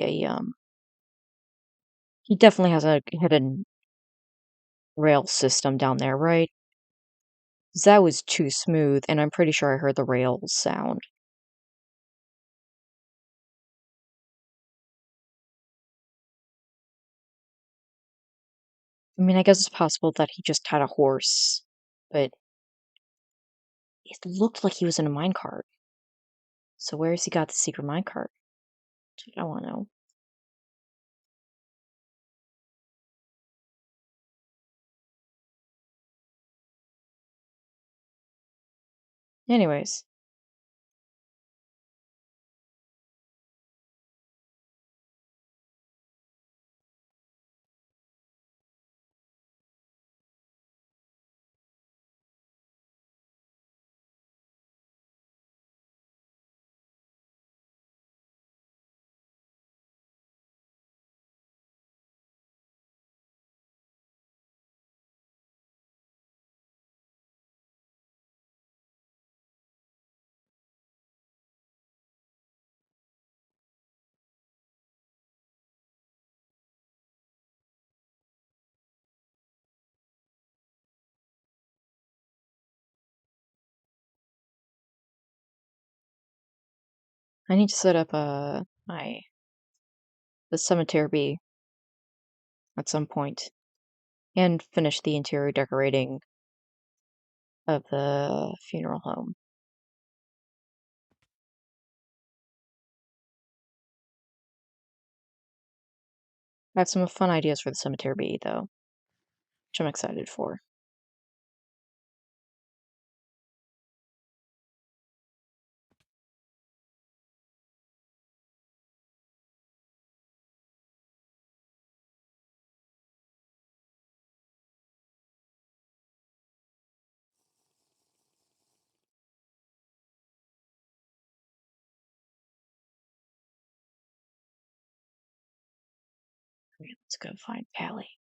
he definitely has a hidden rail system down there, right? 'Cause that was too smooth, and I'm pretty sure I heard the rails sound. I mean, I guess it's possible that he just had a horse, but it looked like he was in a minecart. So where has he got the secret minecart? That's what I want to know. Anyways, I need to set up the cemetery at some point and finish the interior decorating of the funeral home. I have some fun ideas for the cemetery though, which I'm excited for. Okay, let's go find Callie.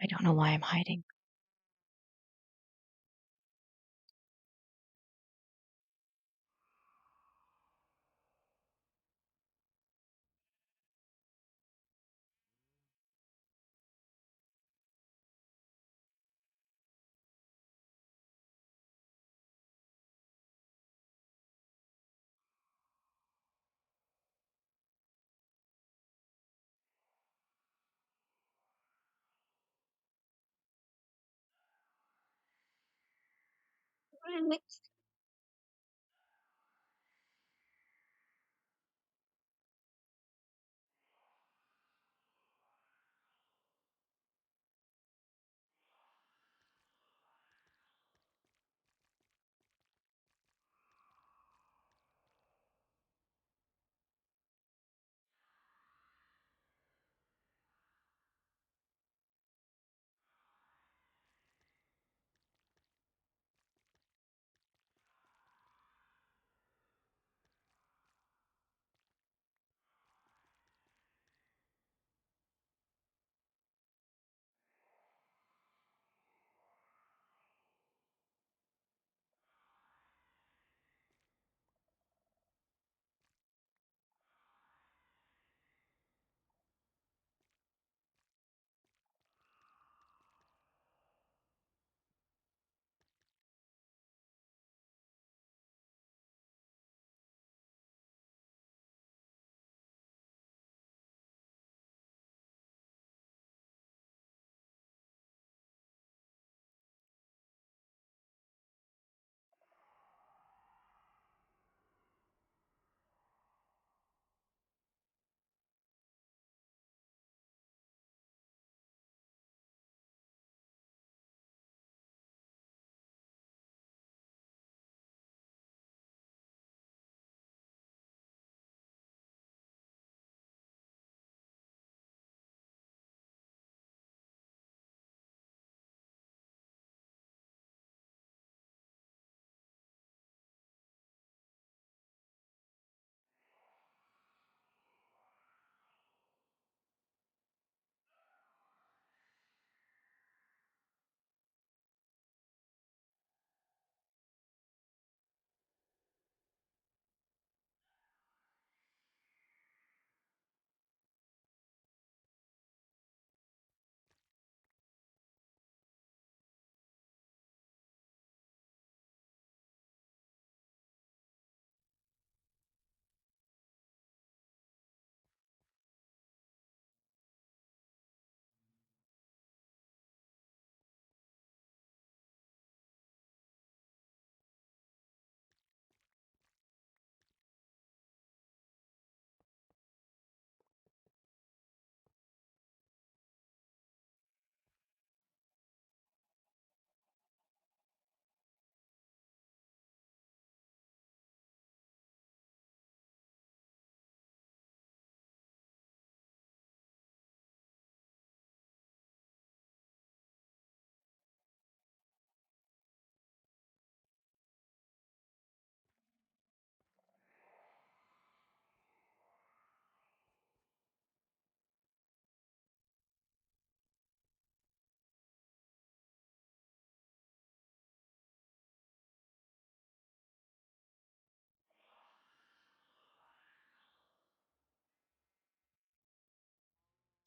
I don't know why I'm hiding.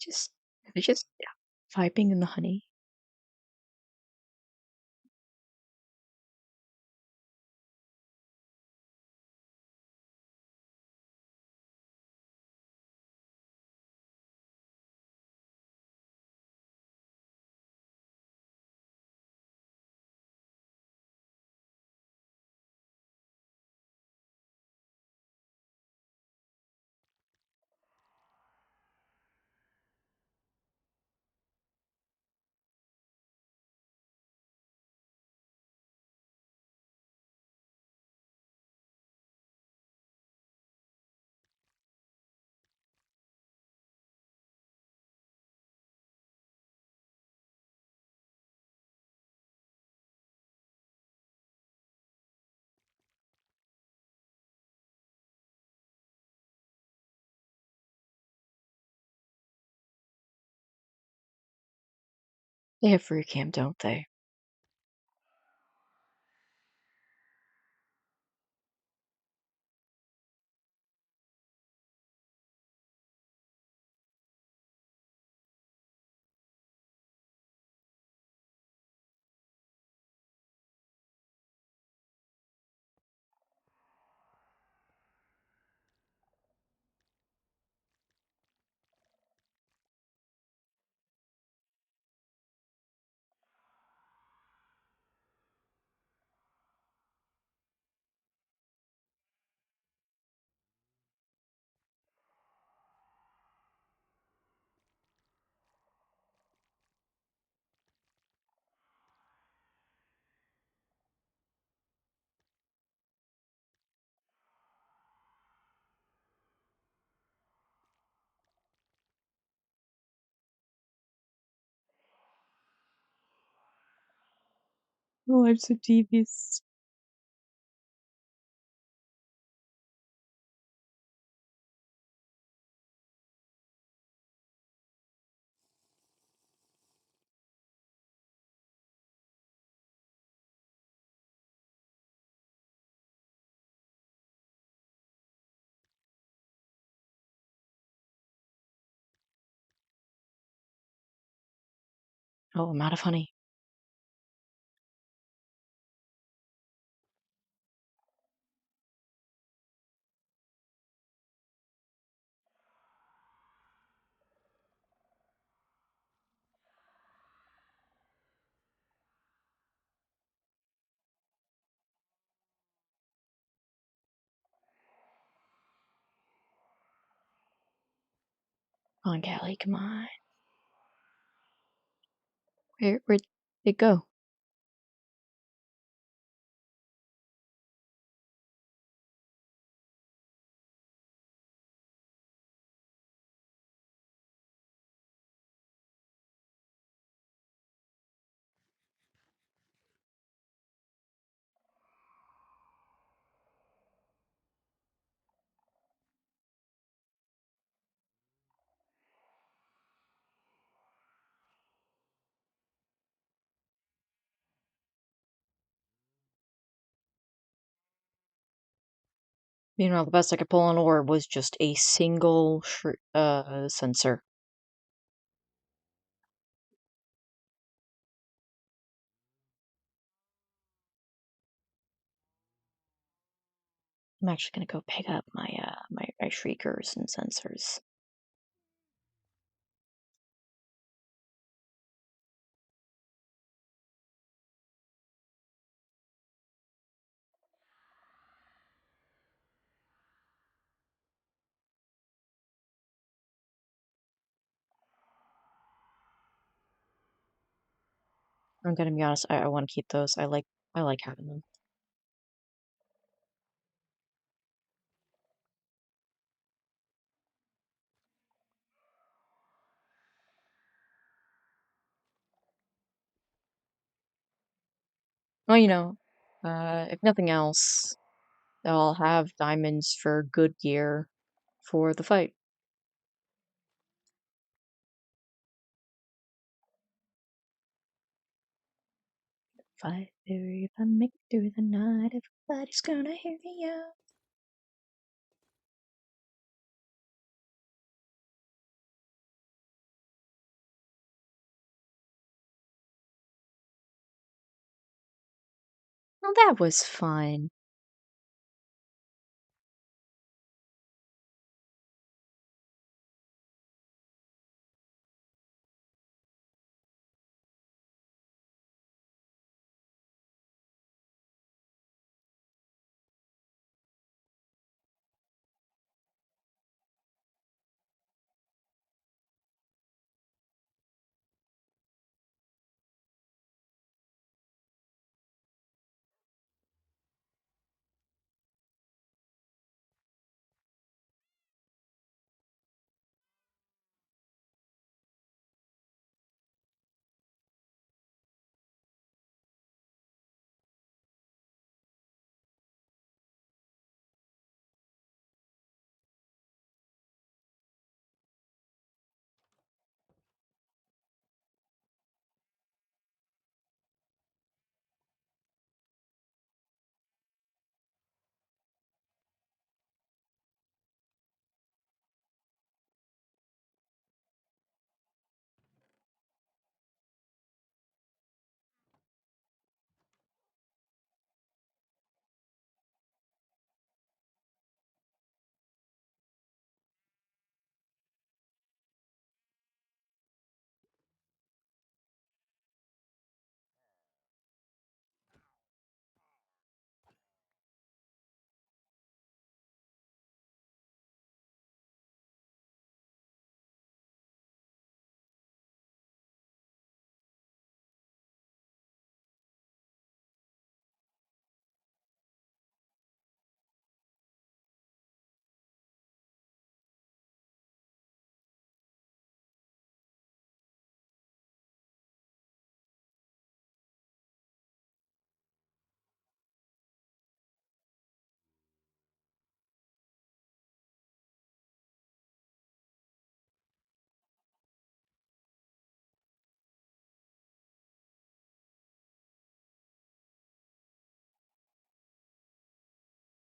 Just, they're just vibing in the honey. They have free cam, don't they? Oh, I'm so devious. Oh, I'm out of honey. Come on, Callie, come on. Where'd it go? Meanwhile, the best I could pull on orb was just a single sensor. I'm actually gonna go pick up my shriekers and sensors. I'm gonna be honest, I want to keep those. I like having them. Well, if nothing else, they'll have diamonds for good gear for the fight. Fight through, if I make it through the night, everybody's gonna hear me out. Well, that was fun.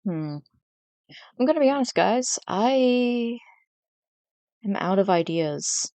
Hmm. I'm gonna be honest, guys. I am out of ideas.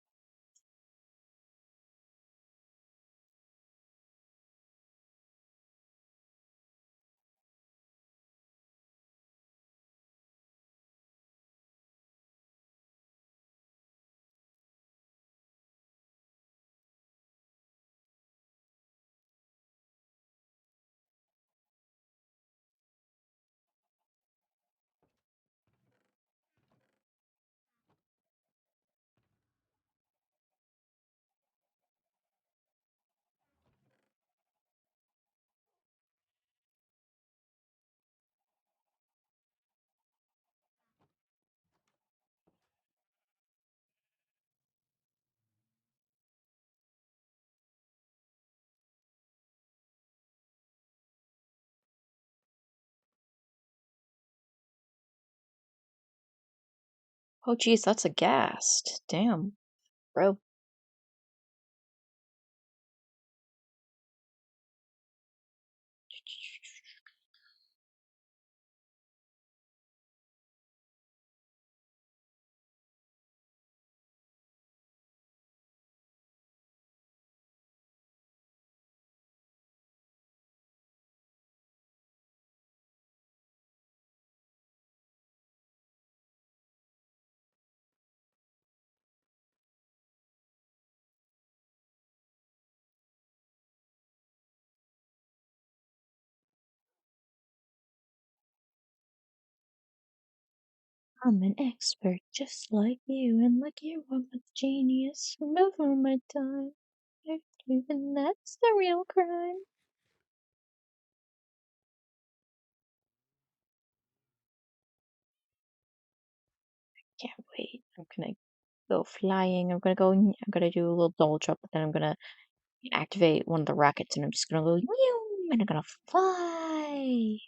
Oh, geez, that's a ghast. Damn, bro. I'm an expert just like you, and like you, I'm a genius. Remove all my time. Even that's the real crime. Can't wait. I'm gonna go flying. I'm gonna do a little double jump, but then I'm gonna activate one of the rockets, and I'm just gonna go, and I'm gonna fly.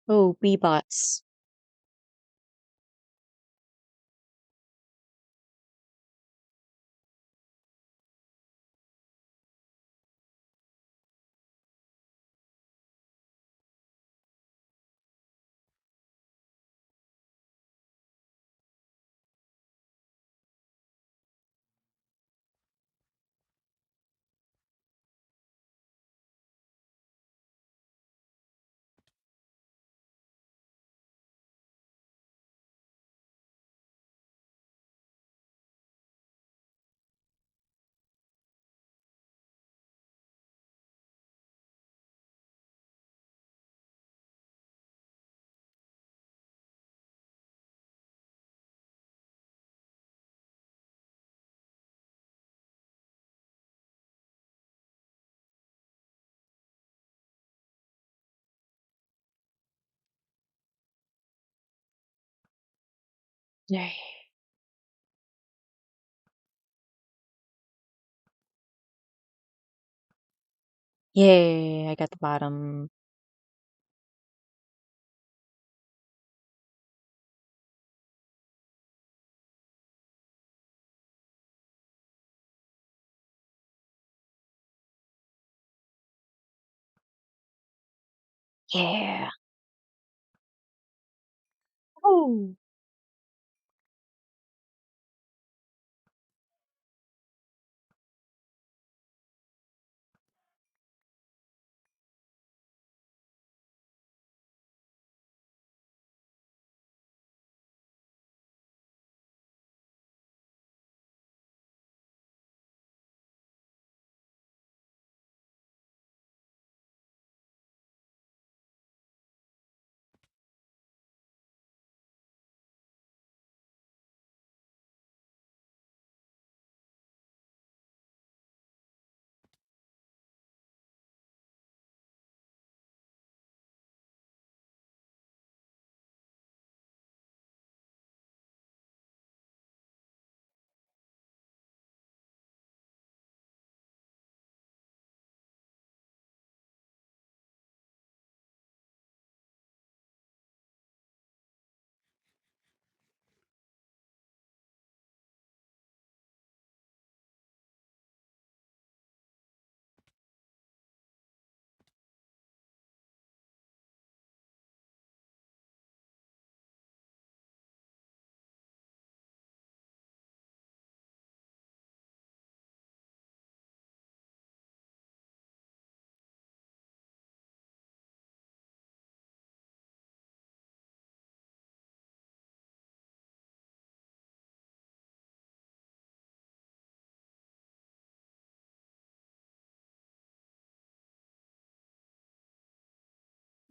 Oh, bee-bots. Yay. Yay, I got the bottom. Yeah. Oh.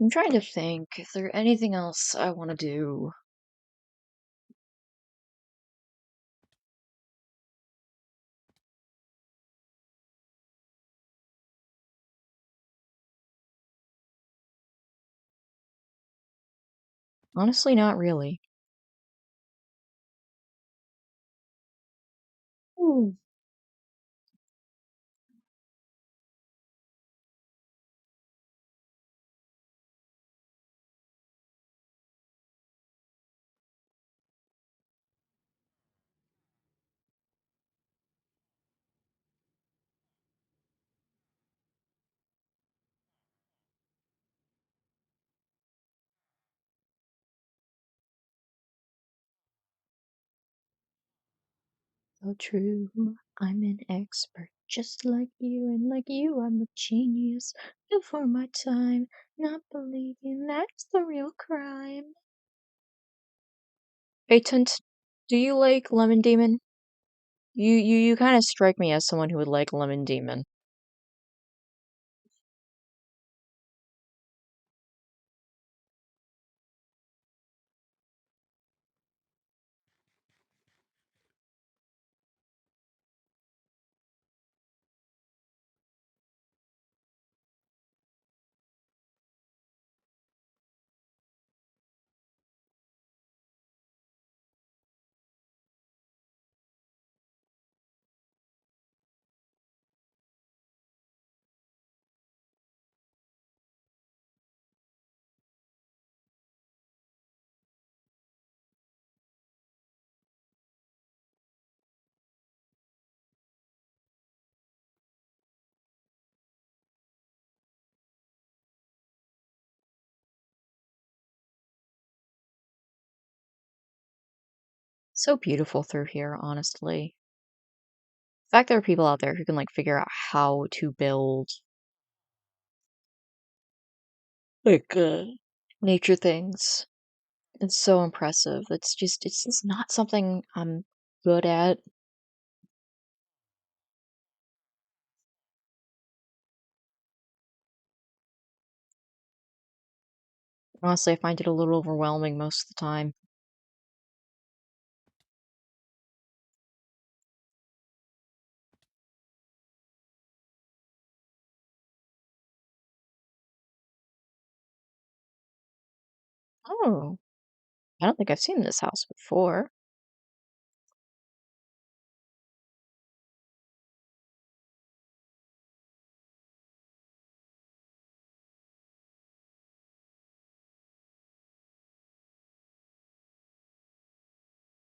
I'm trying to think if there anything else I want to do. Honestly, not really. Ooh. So true. I'm an expert, just like you, and like you, I'm a genius. Before my time, not believing that's the real crime. Hey, Tunt, do you like Lemon Demon? You kind of strike me as someone who would like Lemon Demon. So beautiful through here, honestly. The fact there are people out there who can like figure out how to build like nature things. It's so impressive. It's just not something I'm good at. Honestly, I find it a little overwhelming most of the time. Oh, I don't think I've seen this house before.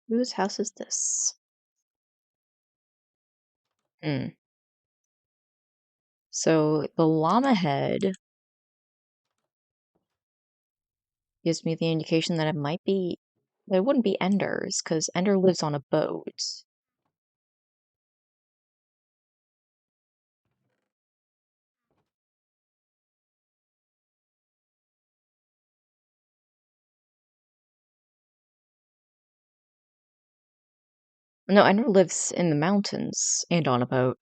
Whose house is this? Hmm. So the llama head gives me the indication that it might be. It wouldn't be Ender's, because Ender lives on a boat. No, Ender lives in the mountains and on a boat.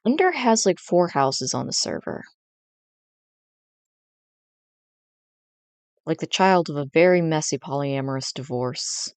Ender has like 4 houses on the server. Like the child of a very messy polyamorous divorce.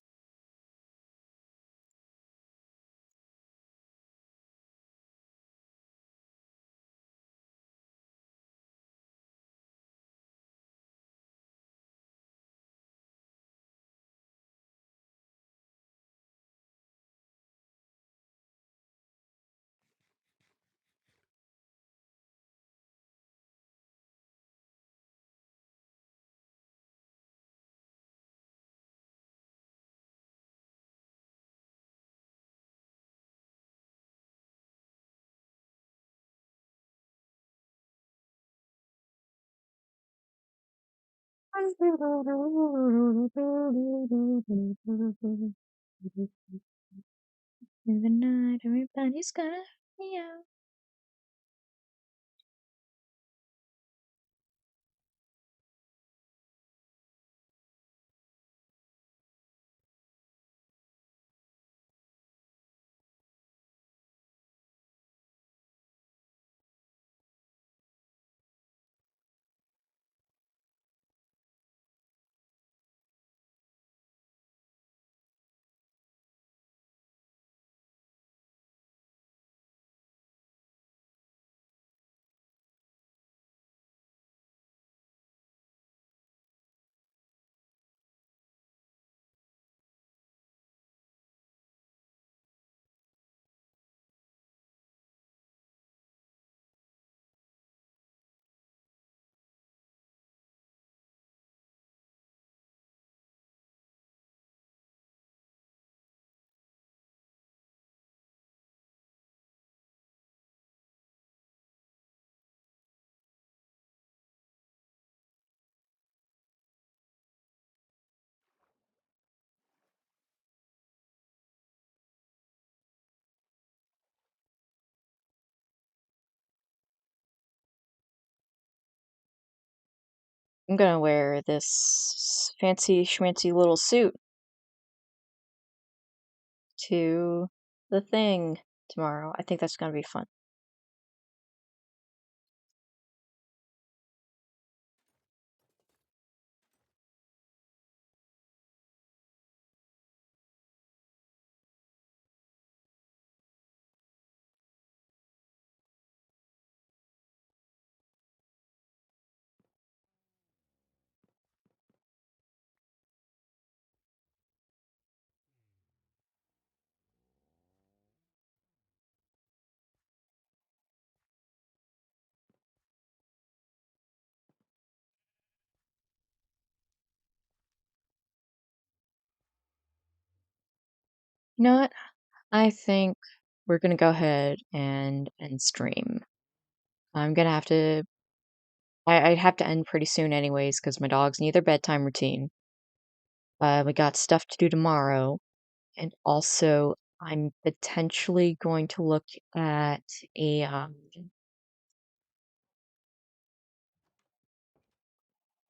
In the night, everybody's gonna meow. I'm gonna wear this fancy schmancy little suit to the thing tomorrow. I think that's gonna be fun. You know what? I think we're gonna go ahead and stream. I'm gonna have to. I'd have to end pretty soon, anyways, because my dogs need their bedtime routine. We got stuff to do tomorrow, and also I'm potentially going to look at a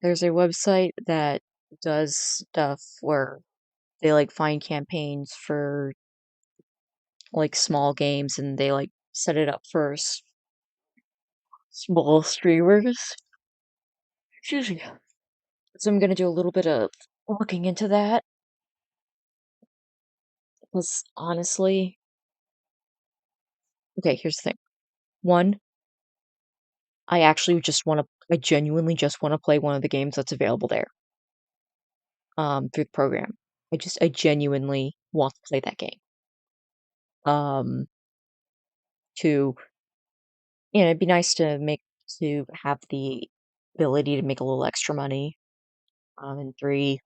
there's a website that does stuff where they like find campaigns for like small games and they like set it up for small streamers. Excuse me. So I'm gonna do a little bit of looking into that because honestly, okay, here's the thing. One, I genuinely just want to play one of the games that's available there, through the program. I genuinely want to play that game. Um, to, it'd be nice to have the ability to make a little extra money. And three,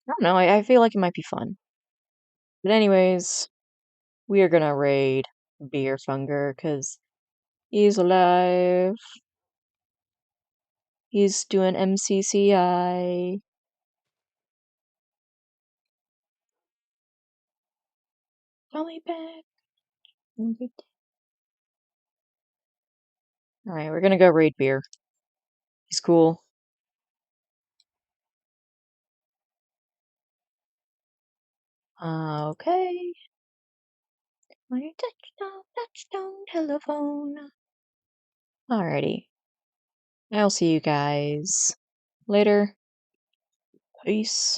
I don't know, I feel like it might be fun. But anyways, we are gonna raid Beer Funger because he's alive. He's doing MCCI. Call me back. Alright, we're gonna go raid Beer. He's cool. Okay. My touchstone telephone. Alrighty. I'll see you guys later. Peace.